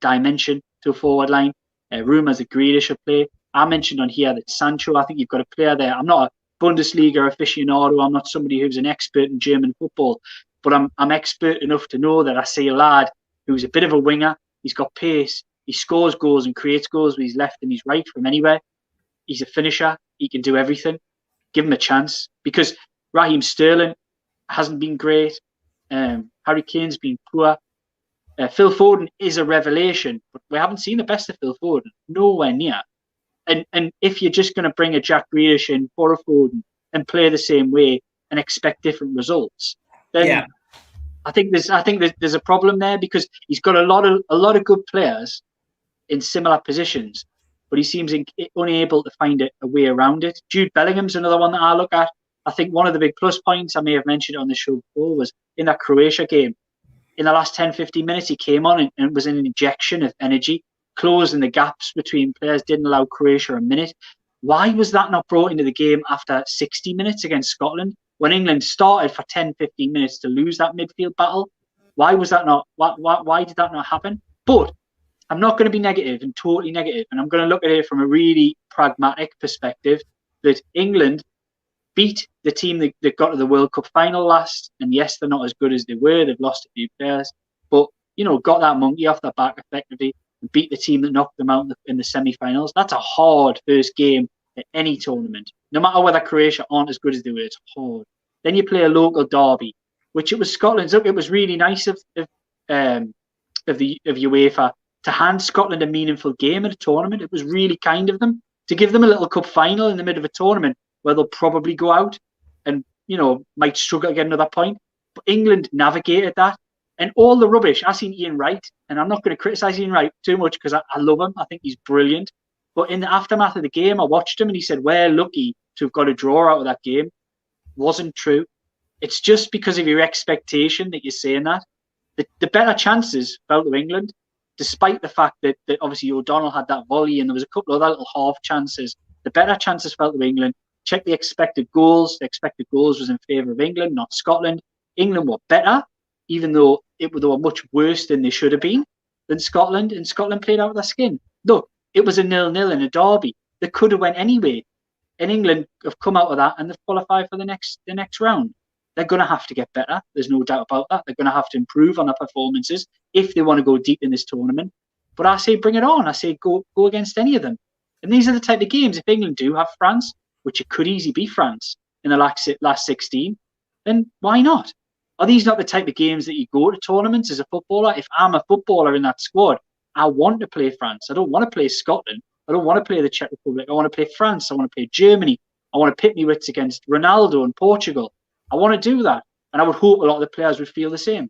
dimension to a forward line. Rumours that Grealish will play. I mentioned on here that Sancho, I think you've got a player there. I'm not a Bundesliga aficionado. I'm not somebody who's an expert in German football, but I'm expert enough to know that I see a lad who's a bit of a winger, He's got pace. He scores goals and creates goals with his left and his right from anywhere. He's a finisher. He can do everything. Give him a chance. Because Raheem Sterling hasn't been great. Harry Kane's been poor. Phil Foden is a revelation, but we haven't seen the best of Phil Foden. Nowhere near. And if you're just going to bring a Jack Grealish in for a Foden and play the same way and expect different results, then I think there's a problem there, because he's got a lot of good players in similar positions, but he seems unable to find a way around it. Jude Bellingham's another one that I look at. I think one of the big plus points, I may have mentioned it on the show before, was in that Croatia game. In the last 10, 15 minutes, he came on and it was an injection of energy, closing the gaps between players, didn't allow Croatia a minute. Why was that not brought into the game after 60 minutes against Scotland, when England started for 10, 15 minutes to lose that midfield battle? Why was that not? Why did that not happen? But I'm not going to be negative and totally negative, and I'm going to look at it from a really pragmatic perspective, that England beat the team that got to the World Cup final last, and yes, they're not as good as they were. They've lost a few players, but got that monkey off their back effectively and beat the team that knocked them out in the semi-finals. That's a hard first game at any tournament, no matter whether Croatia aren't as good as they were. It's hard. Then you play a local derby, which it was Scotland's. It was really nice of UEFA to hand Scotland a meaningful game at a tournament. It was really kind of them to give them a little cup final in the middle of a tournament where they'll probably go out and, might struggle to get another point. But England navigated that. And all the rubbish, I seen Ian Wright, and I'm not going to criticise Ian Wright too much because I love him. I think he's brilliant. But in the aftermath of the game, I watched him and he said, we're lucky to have got a draw out of that game. Wasn't true. It's just because of your expectation that you're saying that. The better chances fell to England, despite the fact that obviously O'Donnell had that volley and there was a couple of other little half chances. The better chances fell to England. Check the expected goals. The expected goals was in favour of England, not Scotland. England were better, even though they were much worse than they should have been than Scotland. And Scotland played out of their skin. Look, it was a 0-0 in a derby. They could have went anyway. And England have come out of that and they've qualified for the next round. They're going to have to get better. There's no doubt about that. They're going to have to improve on their performances if they want to go deep in this tournament. But I say bring it on. I say go against any of them. And these are the type of games, if England do have France, which it could easily be France in the last 16, then why not? Are these not the type of games that you go to tournaments as a footballer? If I'm a footballer in that squad, I want to play France. I don't want to play Scotland. I don't want to play the Czech Republic. I want to play France. I want to play Germany. I want to pit me wits against Ronaldo and Portugal. I want to do that. And I would hope a lot of the players would feel the same.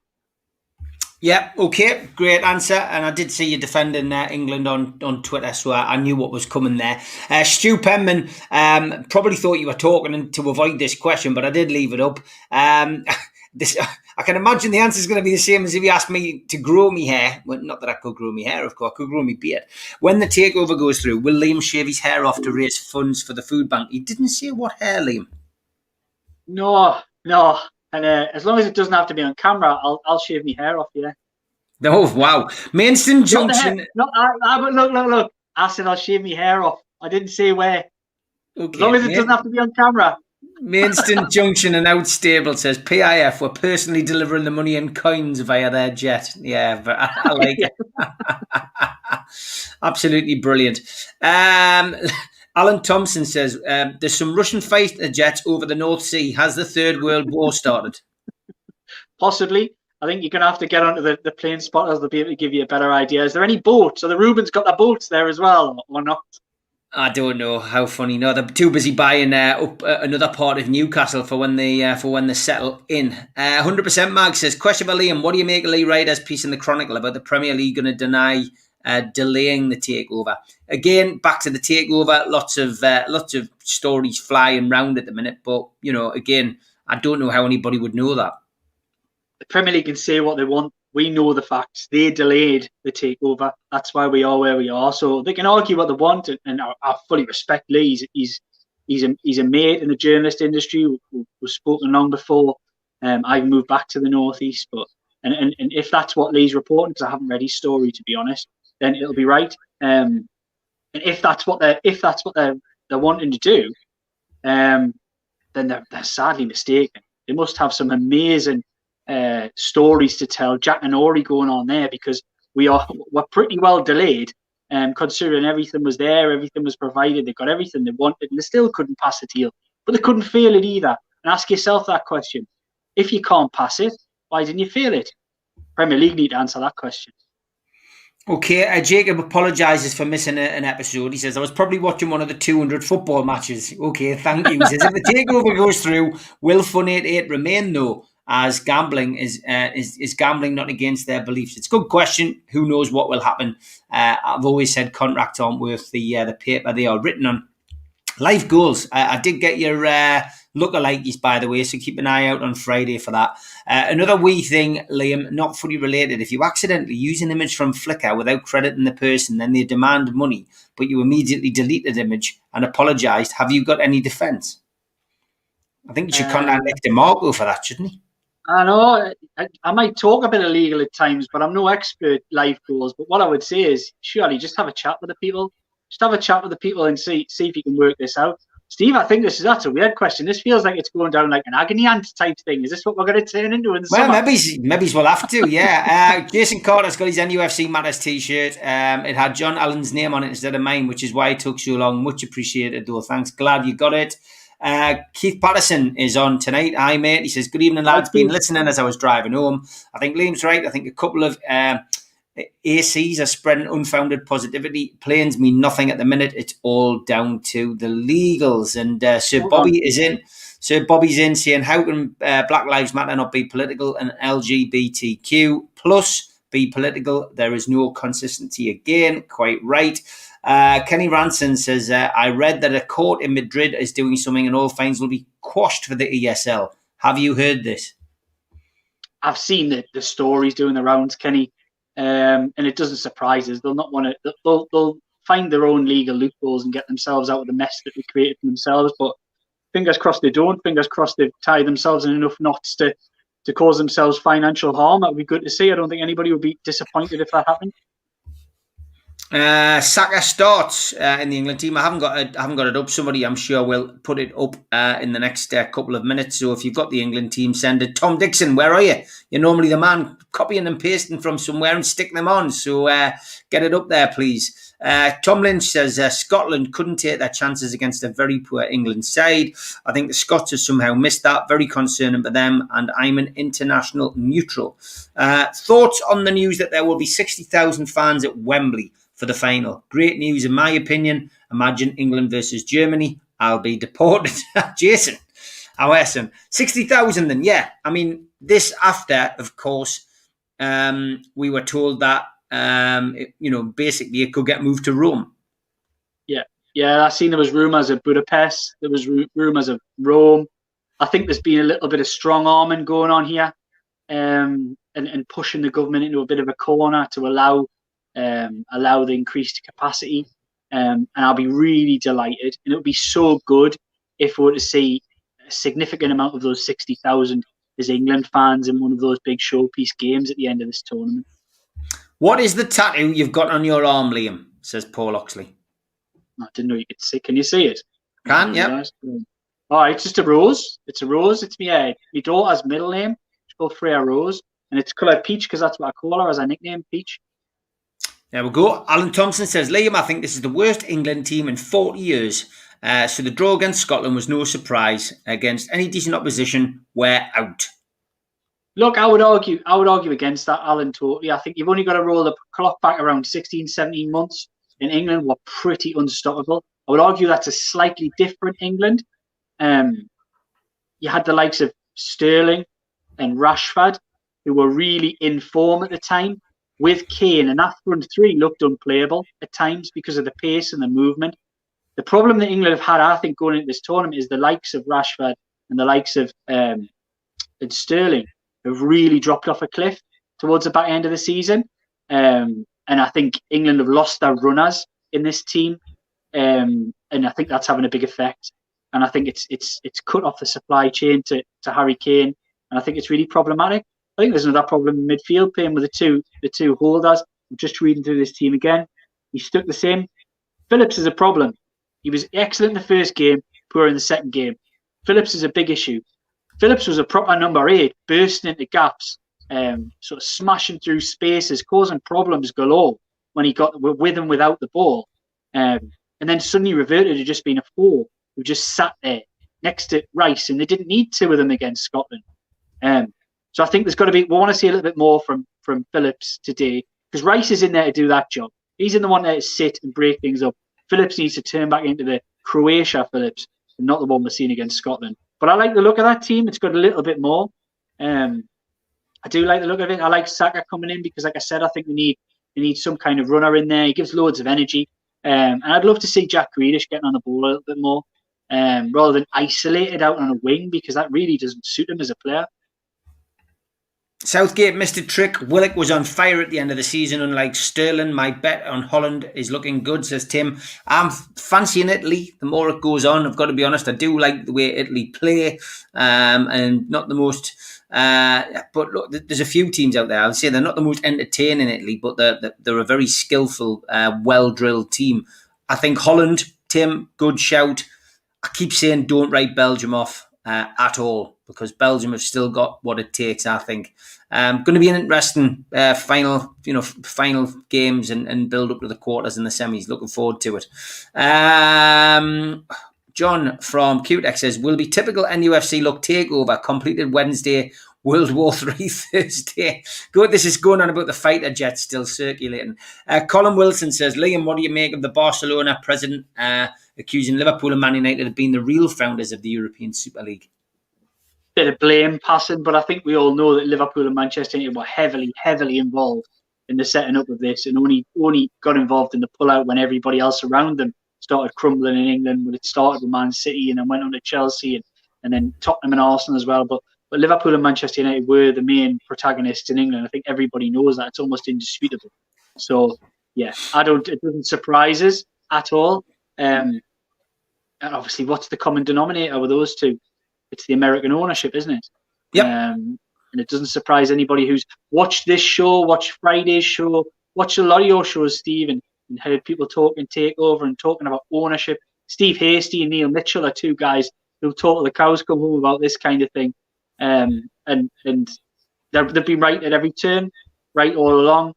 Yeah, okay, great answer. And I did see you defending England on Twitter, so I knew what was coming there. Stu Penman probably thought you were talking to avoid this question, but I did leave it up. I can imagine the answer is going to be the same as if you asked me to grow me hair. Well, not that I could grow me hair, of course, I could grow me beard. When the takeover goes through, will Liam shave his hair off to raise funds for the food bank? He didn't say what hair, Liam. No. And as long as it doesn't have to be on camera, I'll shave my hair off, yeah. Oh, wow. Maidstone Junction. Look. I said I'll shave my hair off. I didn't say where. Okay. As long as it doesn't have to be on camera. Maidstone Junction and Outstable says PIF were personally delivering the money in coins via their jet. Yeah, but I like it. Absolutely brilliant. Alan Thompson says there's some Russian fighter jets over the North Sea. Has the Third World War started? Possibly. I think you're going to have to get onto the plane spotters. They'll be able to give you a better idea. Is there any boats? So the Rubens got their boats there as well, or not? I don't know. How funny. No, they're too busy buying up another part of Newcastle for when they settle in. 100% Mag says, question for Liam, what do you make of Lee Ryder's piece in the Chronicle about the Premier League going to deny delaying the takeover? Again, back to the takeover. Lots of stories flying round at the minute, but again, I don't know how anybody would know that. The Premier League can say what they want. We know the facts. They delayed the takeover. That's why we are where we are. So they can argue what they want, and I fully respect Lee. He's a mate in the journalist industry. We've spoken long before. I've moved back to the northeast, but and if that's what Lee's reporting, because I haven't read his story to be honest, then it'll be right. And if that's what they're wanting to do, then they're sadly mistaken. They must have some amazing stories to tell, Jack and Ori going on there, because we're pretty well delayed, considering everything was there, everything was provided, they got everything they wanted, and they still couldn't pass the deal. But they couldn't fail it either. And ask yourself that question: if you can't pass it, why didn't you fail it? Premier League need to answer that question. Okay, Jacob apologises for missing an episode. He says, I was probably watching one of the 200 football matches. Okay, thank you. He says, if the takeover goes through, will Fun 88 remain, though, as gambling is gambling not against their beliefs? It's a good question. Who knows what will happen? I've always said contracts aren't worth the paper they are written on. Life goals. I did get your lookalikes, by the way, so keep an eye out on Friday for that. Another wee thing, Liam, not fully related. If you accidentally use an image from Flickr without crediting the person, then they demand money, but you immediately delete that image and apologised, have you got any defence? I think you should contact Nick DeMarco for that, shouldn't he? I know. I might talk a bit illegal at times, but I'm no expert life goals. But what I would say is, surely just have a chat with the people. Just have a chat with the people and see if you can work this out. Steve, I think that's a weird question. This feels like it's going down like an agony aunt type thing. Is this what we're going to turn into in the summer? Well, maybe we'll have to, yeah. Jason Carter's got his NUFC Matters t-shirt. It had John Allen's name on it instead of mine, which is why it took so long. Much appreciated, though. Thanks. Glad you got it. Keith Patterson is on tonight. Hi, mate. He says, good evening, lads. Been listening as I was driving home. I think Liam's right. I think a couple of ACs are spreading unfounded positivity. Planes mean nothing at the minute. It's all down to the legals. And Sir Bobby is in. Sir Bobby's in saying, how can Black Lives Matter not be political and LGBTQ plus be political? There is no consistency again. Quite right. Kenny Ranson says, I read that a court in Madrid is doing something and all fines will be quashed for the ESL. Have you heard this? I've seen the stories doing the rounds, Kenny. And it doesn't surprise us. They'll not want to. They'll find their own legal loopholes and get themselves out of the mess that they created for themselves. But fingers crossed they don't. Fingers crossed they've tied themselves in enough knots to cause themselves financial harm. That would be good to see. I don't think anybody would be disappointed if that happened. Saka starts in the England team. I haven't got it up. Somebody, I'm sure, will put it up in the next couple of minutes. So if you've got the England team, send it. Tom Dixon, where are you? You're normally the man copying and pasting from somewhere and sticking them on. So get it up there, please. Tom Lynch says Scotland couldn't take their chances against a very poor England side. I think the Scots have somehow missed that. Very concerning for them, and I'm an international neutral. Thoughts on the news that there will be 60,000 fans at Wembley for the final? Great news, in my opinion. Imagine England versus Germany. I'll be deported. Jason, how awesome. 60,000 then, yeah. I mean, this after, of course, we were told that, basically it could get moved to Rome. Yeah, I seen there was rumours of Budapest. There was rumours of Rome. I think there's been a little bit of strong arming going on here, and pushing the government into a bit of a corner to allow the increased capacity, and I'll be really delighted, and it would be so good if we were to see a significant amount of those 60,000 as England fans in one of those big showpiece games at the end of this tournament. What is the tattoo you've got on your arm, Liam? Says Paul Oxley. I didn't know you could see. Can you see it? Can, yeah. All right, it's just a rose. It's a rose. It's my daughter's middle name. She's called Freya Rose, and it's coloured peach because that's what I call her as a nickname, Peach. There we go. Alan Thompson says, Liam, I think this is the worst England team in 40 years. So the draw against Scotland was no surprise. Against any decent opposition, we're out. Look, I would argue against that, Alan, totally. I think you've only got to roll the clock back around 16, 17 months. In England, were pretty unstoppable. I would argue that's a slightly different England. You had the likes of Sterling and Rashford, who were really in form at the time, with Kane, and that front three looked unplayable at times because of the pace and the movement. The problem that England have had, I think, going into this tournament is the likes of Rashford and the likes of and Sterling have really dropped off a cliff towards the back end of the season. And I think England have lost their runners in this team, and I think that's having a big effect. And I think it's cut off the supply chain to Harry Kane, and I think it's really problematic. I think there's another problem in midfield, playing with the two holders. I'm just reading through this team again. He's stuck the same. Phillips is a problem. He was excellent in the first game, poor in the second game. Phillips is a big issue. Phillips was a proper number 8, bursting into gaps, sort of smashing through spaces, causing problems galore when he got with and without the ball. And then suddenly reverted to just being a 4 who just sat there next to Rice, and they didn't need 2 of them against Scotland. So I think there's got to be, we want to see a little bit more from Phillips today, because Rice is in there to do that job. He's in the one there to sit and break things up. Phillips needs to turn back into the Croatia Phillips, and not the one we're seeing against Scotland. But I like the look of that team. It's got a little bit more. I do like the look of it. I like Saka coming in because, like I said, I think they need some kind of runner in there. He gives loads of energy. And I'd love to see Jack Grealish getting on the ball a little bit more, rather than isolated out on a wing, because that really doesn't suit him as a player. Southgate missed a trick. Willock was on fire at the end of the season, unlike Sterling. My bet on Holland is looking good, says Tim. I'm fancying Italy the more it goes on. I've got to be honest. I do like the way Italy play, and not the most... but look, there's a few teams out there. I would say they're not the most entertaining Italy, but they're a very skillful, well-drilled team. I think Holland, Tim, good shout. I keep saying don't write Belgium off at all, because Belgium have still got what it takes, I think. Going to be an interesting final games and build up to the quarters and the semis. Looking forward to it. John from QTech says, will be typical NUFC look takeover, completed Wednesday, World War III Thursday. Good, this is going on about the fighter jets still circulating. Colin Wilson says, Liam, what do you make of the Barcelona president accusing Liverpool and Man United of being the real founders of the European Super League? Bit of blame passing, but I think we all know that Liverpool and Manchester United were heavily, heavily involved in the setting up of this, and only got involved in the pullout when everybody else around them started crumbling in England. When it started with Man City and then went on to Chelsea and then Tottenham and Arsenal as well. But Liverpool and Manchester United were the main protagonists in England. I think everybody knows that. It's almost indisputable. So yeah, it doesn't surprise us at all. And obviously, what's the common denominator with those two? It's the American ownership, isn't it? Yep. And it doesn't surprise anybody who's watched this show, watched Friday's show, watched a lot of your shows, Steve, and heard people talking takeover and talking about ownership. Steve Hasty and Neil Mitchell are two guys who talk till the cows come home about this kind of thing. And they've been right at every turn, right all along.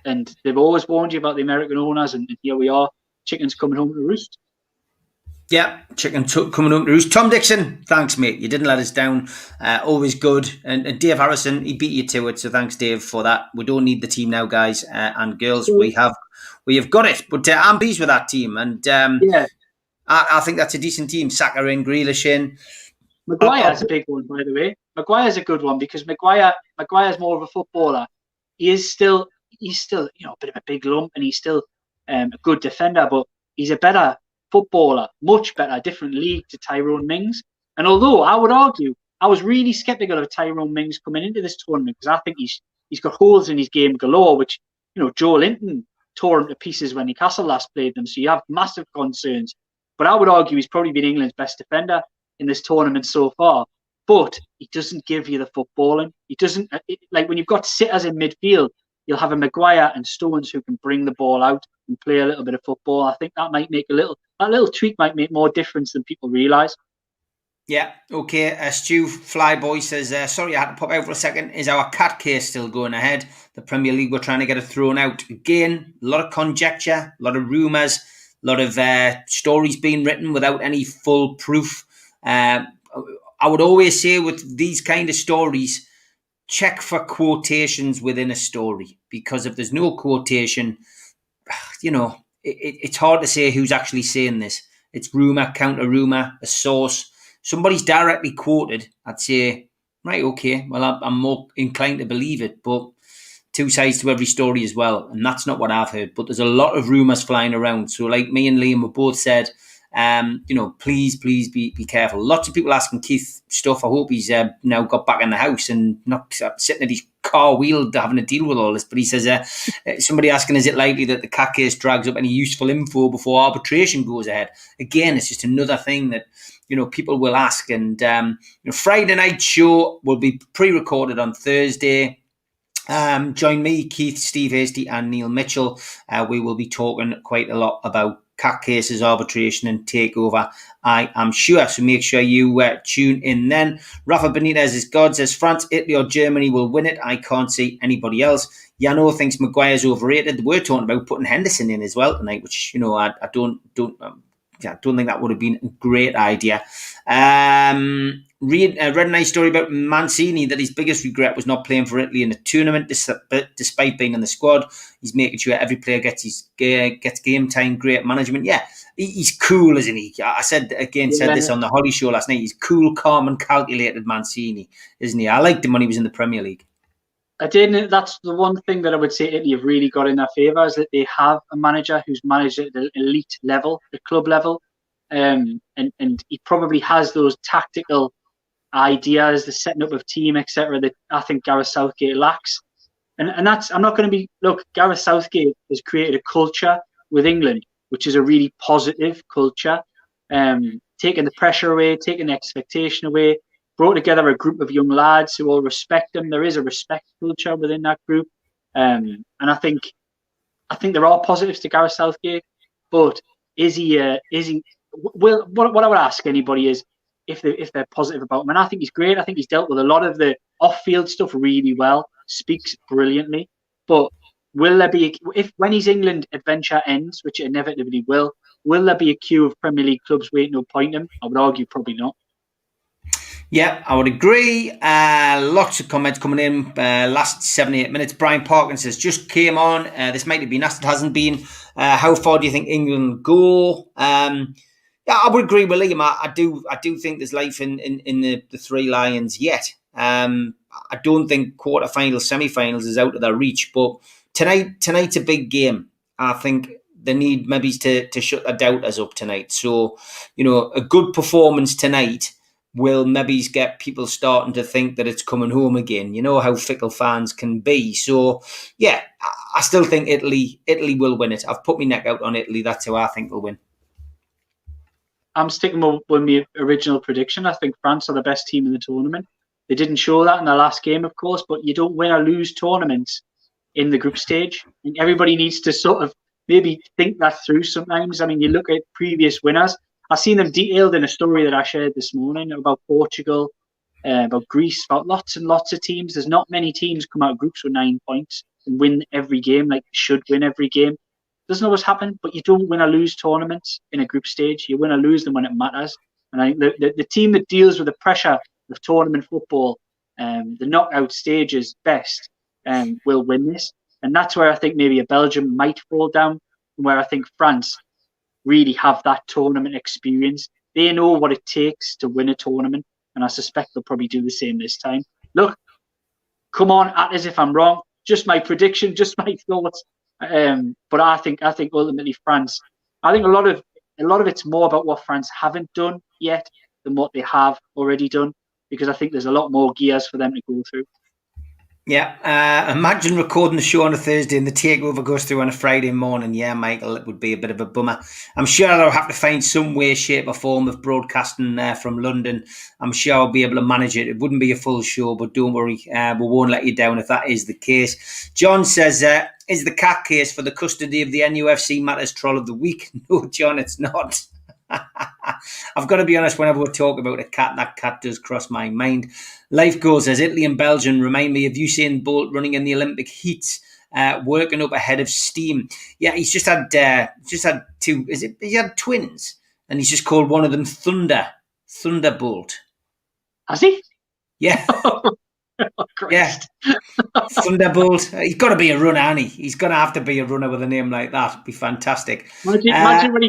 And they've always warned you about the American owners, and here we are, chickens coming home to roost. Yeah, chicken coming up to roost. Tom Dixon, thanks, mate. You didn't let us down. Always good. And Dave Harrison, he beat you to it. So thanks, Dave, for that. We don't need the team now, guys and girls. We have got it. But I'm pleased with that team. And I think that's a decent team. Saka in, Grealish in. Maguire's a big one, by the way. Maguire's a good one because Maguire's more of a footballer. He's still a bit of a big lump, and he's still a good defender, but he's a better footballer, much better, different league to Tyrone Mings. And although I would argue, I was really sceptical of Tyrone Mings coming into this tournament because I think he's got holes in his game galore, which, Joe Linton tore him to pieces when Newcastle last played them. So you have massive concerns. But I would argue he's probably been England's best defender in this tournament so far. But he doesn't give you the footballing. He doesn't, like when you've got sitters in midfield, you'll have a Maguire and Stones who can bring the ball out and play a little bit of football. I think that might make that little tweak might make more difference than people realise. Yeah, okay. Stu Flyboy says, sorry, I had to pop out for a second. Is our cat case still going ahead? The Premier League, we're trying to get it thrown out. Again, a lot of conjecture, a lot of rumours, a lot of stories being written without any full proof. I would always say with these kind of stories, check for quotations within a story, because if there's no quotation, it's hard to say who's actually saying this. It's rumour, counter rumour, a source. Somebody's directly quoted, I'd say, right, okay, well, I'm more inclined to believe it, but two sides to every story as well, and that's not what I've heard. But there's a lot of rumours flying around. So like me and Liam have both said, please be careful. Lots of people asking Keith stuff. I hope he's now got back in the house and not sitting at his car wheel having to deal with all this. But he says, somebody asking, is it likely that the cat case drags up any useful info before arbitration goes ahead? Again, it's just another thing that, people will ask. And Friday night show will be pre-recorded on Thursday. Join me, Keith, Steve Hasty and Neil Mitchell. We will be talking quite a lot about cat cases, arbitration and takeover, I am sure. So make sure you tune in then. Rafa Benitez is God, says France, Italy or Germany will win it. I can't see anybody else. Yano thinks Maguire's overrated. We're talking about putting Henderson in as well tonight, which, I don't think that would have been a great idea. Read a nice story about Mancini, that his biggest regret was not playing for Italy in the tournament, despite being in the squad. He's making sure every player gets game time. Great management. Yeah, he's cool, isn't he? I said this on the Holly show last night. He's cool, calm, and calculated, Mancini, isn't he? I liked him when he was in the Premier League. I did. That's the one thing that I would say Italy have really got in their favour, is that they have a manager who's managed at the elite level, the club level, and he probably has those tactical ideas, the setting up of team, etc., that I think Gareth Southgate lacks. And that's, I'm not going to be, look, Gareth Southgate has created a culture with England, which is a really positive culture, taking the pressure away, taking the expectation away, brought together a group of young lads who all respect him. There is a respect culture within that group. And I think there are positives to Gareth Southgate, but is he, well, what I would ask anybody is, if they're positive about him. And I think he's great. I think he's dealt with a lot of the off-field stuff really well, speaks brilliantly. But will there be, when his England adventure ends, which it inevitably will there be a queue of Premier League clubs waiting to appoint him? I would argue probably not. Yeah, I would agree. Lots of comments coming in. Last 7-8 minutes. Brian Parkins says, just came on. This might have been asked. It hasn't been. How far do you think England go? Yeah, I would agree with Liam. I do think there's life in the Three Lions yet. I don't think quarterfinals, semi-finals is out of their reach. But tonight's a big game. I think they need maybe to shut their doubters up tonight. So, a good performance tonight will maybe get people starting to think that it's coming home again. You know how fickle fans can be. So, yeah, I still think Italy will win it. I've put my neck out on Italy. That's who I think will win. I'm sticking with my original prediction. I think France are the best team in the tournament. They didn't show that in the last game, of course, but you don't win or lose tournaments in the group stage. And everybody needs to sort of maybe think that through sometimes. I mean, you look at previous winners. I've seen them detailed in a story that I shared this morning about Portugal, about Greece, about lots and lots of teams. There's not many teams come out of groups with 9 points and win every game like they should win every game. Doesn't always happen, but you don't win or lose tournaments in a group stage. You win or lose them when it matters. And I think the team that deals with the pressure of tournament football, the knockout stages best, will win this. And that's where I think maybe a Belgium might fall down, and where I think France really have that tournament experience. They know what it takes to win a tournament, and I suspect they'll probably do the same this time. Look, come on, act as if I'm wrong. Just my prediction, just my thoughts. But I think ultimately France. I think a lot of it's more about what France haven't done yet than what they have already done, because I think there's a lot more gears for them to go through. Yeah, imagine recording the show on a Thursday and the takeover goes through on a Friday morning. Yeah, Michael, it would be a bit of a bummer. I'm sure I'll have to find some way, shape or form of broadcasting from London. I'm sure I'll be able to manage it. It wouldn't be a full show, but don't worry, we won't let you down if that is the case. John says, is the cat case for the custody of the NUFC Matters Troll of the Week? No, John, it's not. I've got to be honest, whenever we talk about a cat, that cat does cross my mind. Life goes as Italy and Belgium remind me of Usain Bolt running in the Olympic heats, working up ahead of steam. Yeah, he's just had two. He had twins, and he's just called one of them Thunderbolt. Has he? Yeah. Oh, yeah. Thunderbolt. He's got to be a runner, hasn't he? He's going to have to be a runner with a name like that. It'd be fantastic. Imagine when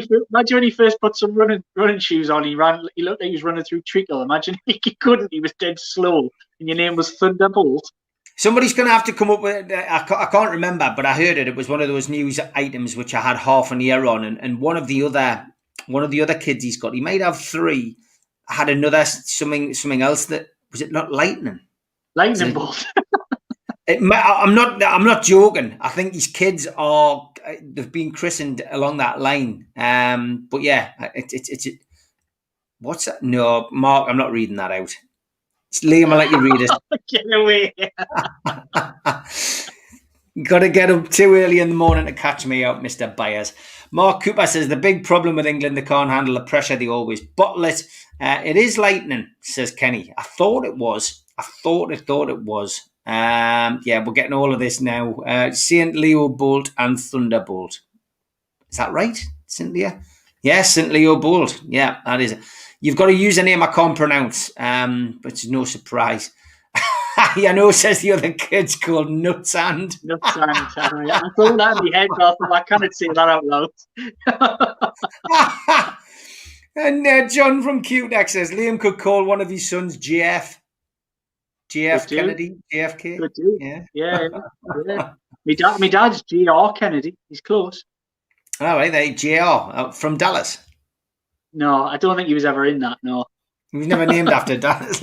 he first put some running shoes on. He looked like he was running through treacle. Imagine he couldn't. He was dead slow, and your name was Thunderbolt. Somebody's going to have to come up with. I can't remember, but I heard it. It was one of those news items which I had half an ear on, and one of the other kids he's got. He might have three. Had another something else that was it not lightning. Lightning bolt. I'm not joking. I think these kids they've been christened along that line. But yeah, it's what's that? No, Mark, I'm not reading that out. It's Liam, I'll let you read it. Get away. Got to get up too early in the morning to catch me out, Mr. Byers. Mark Cooper says the big problem with England, they can't handle the pressure. They always bottle it. It is lightning, says Kenny. I thought it was. I thought it was. Yeah, we're getting all of this now. Saint Leo Bolt and Thunderbolt. Is that right, Cynthia? Yeah, Saint Leo Bolt. Yeah, that is it. You've got to use a name I can't pronounce, but it's no surprise. I know, says the other kid's called Nutsand. Nutsand. I thought that in my head, but I can't say that out loud. And John from QNEX says Liam could call one of his sons JF. JF Kennedy, JFK. Good dude. Yeah. My dad's JR Kennedy. He's close. All right, they JR from Dallas. No, I don't think he was ever in that. No, he was never named after Dallas.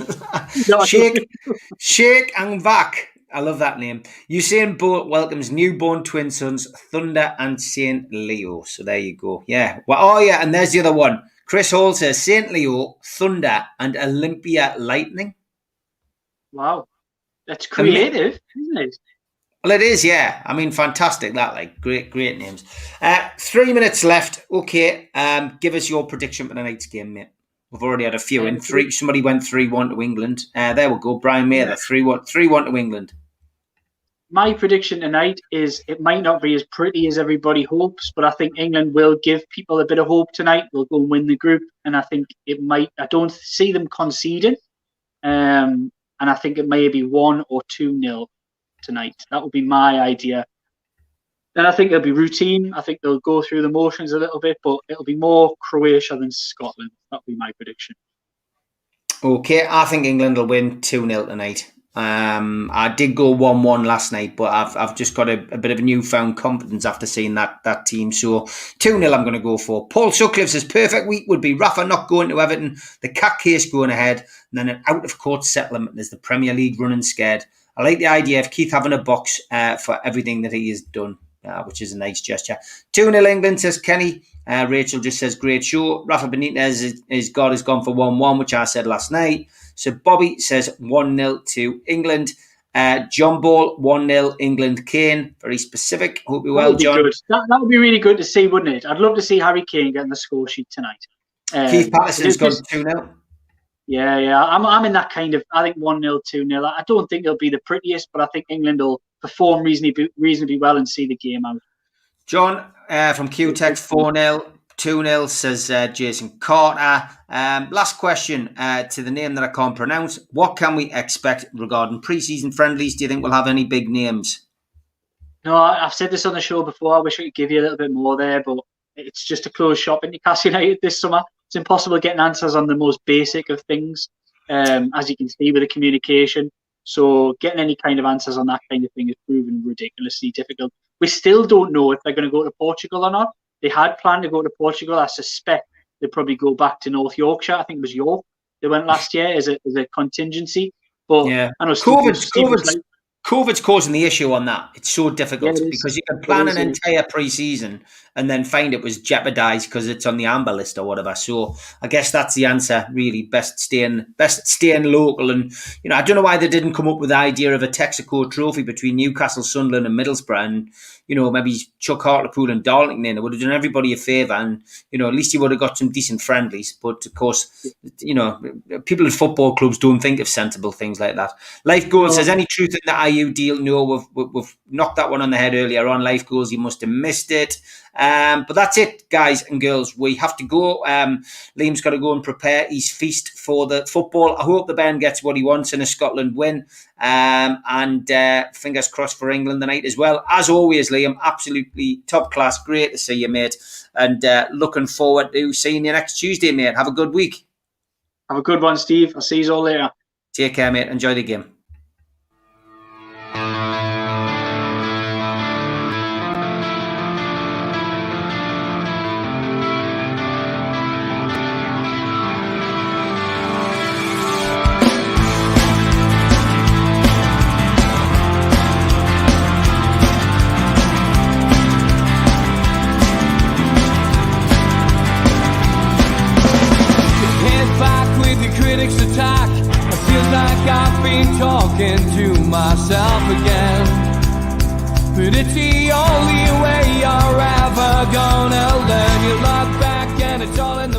Sheikh and Vak. I love that name. Usain Bolt welcomes newborn twin sons Thunder and Saint Leo. So there you go. Yeah. Well, oh yeah, and there's the other one. Chris Hall says Saint Leo, Thunder, and Olympia Lightning. Wow, that's creative, isn't it? Well, it is, yeah. I mean, fantastic. That, like, great names. 3 minutes left. Okay, give us your prediction for tonight's game, mate. We've already had a few in. Somebody went 3-1 to England. There we go. Brian Mather, 3-1 to England. My prediction tonight is it might not be as pretty as everybody hopes, but I think England will give people a bit of hope tonight. They'll go and win the group, and I think it might. I don't see them conceding, and I think it may be 1 or 2-0 tonight. That would be my idea. Then I think it'll be routine. I think they'll go through the motions a little bit, but it'll be more Croatia than Scotland. That'll be my prediction. Okay, I think England will win 2-0 tonight. I did go 1-1 last night, but I've just got a bit of a newfound confidence after seeing that team. So 2-0 I'm going to go for. Paul Sutcliffe says perfect week would be Rafa not going to Everton, the cat case going ahead, and then an out-of-court settlement as the Premier League running scared. I like the idea of Keith having a box for everything that he has done, which is a nice gesture. 2-0 England, says Kenny. Rachel just says, great show. Rafa Benitez, his God has gone for 1-1, which I said last night. So Bobby says 1-0 to England. John Ball, 1-0 England. Kane, very specific. Hope you're well, John. That would be really good to see, wouldn't it? I'd love to see Harry Kane getting the score sheet tonight. Keith Patterson's gone 2-0. Yeah. I'm in that kind of, I think 1-0, 2-0. I don't think it'll be the prettiest, but I think England will perform reasonably well and see the game out. John from QTech, 4-0. 2-0, says Jason Carter. Last question to the name that I can't pronounce. What can we expect regarding pre-season friendlies? Do you think we'll have any big names? No, I've said this on the show before. I wish I could give you a little bit more there, but it's just a closed shop in Newcastle United this summer. It's impossible getting answers on the most basic of things, as you can see with the communication. So getting any kind of answers on that kind of thing is proven ridiculously difficult. We still don't know if they're going to go to Portugal or not. They had planned to go to Portugal. I suspect they'll probably go back to North Yorkshire. I think it was York. They went last year as a contingency. But yeah, I know COVID's causing the issue on that. It's so difficult because you can plan an entire pre-season and then find it was jeopardised because it's on the amber list or whatever. So I guess that's the answer, really. Best staying local. And I don't know why they didn't come up with the idea of a Texaco trophy between Newcastle, Sunderland, and Middlesbrough, and maybe Chuck Hartlepool and Darlington in. It would have done everybody a favour, and at least you would have got some decent friendlies. But of course, people at football clubs don't think of sensible things like that. Life Goals says, any truth in the IU deal? No, we've knocked that one on the head earlier on. Life Goals, you must have missed it. But that's it, guys and girls. We have to go. Liam's got to go and prepare his feast for the football. I hope the band gets what he wants in a Scotland win. And fingers crossed for England tonight as well. As always, Liam, absolutely top class. Great to see you, mate. And looking forward to seeing you next Tuesday, mate. Have a good week. Have a good one, Steve. I'll see you all later. Take care, mate. Enjoy the game. Attack. I feel like I've been talking to myself again. But it's the only way you're ever gonna learn. You look back and it's all in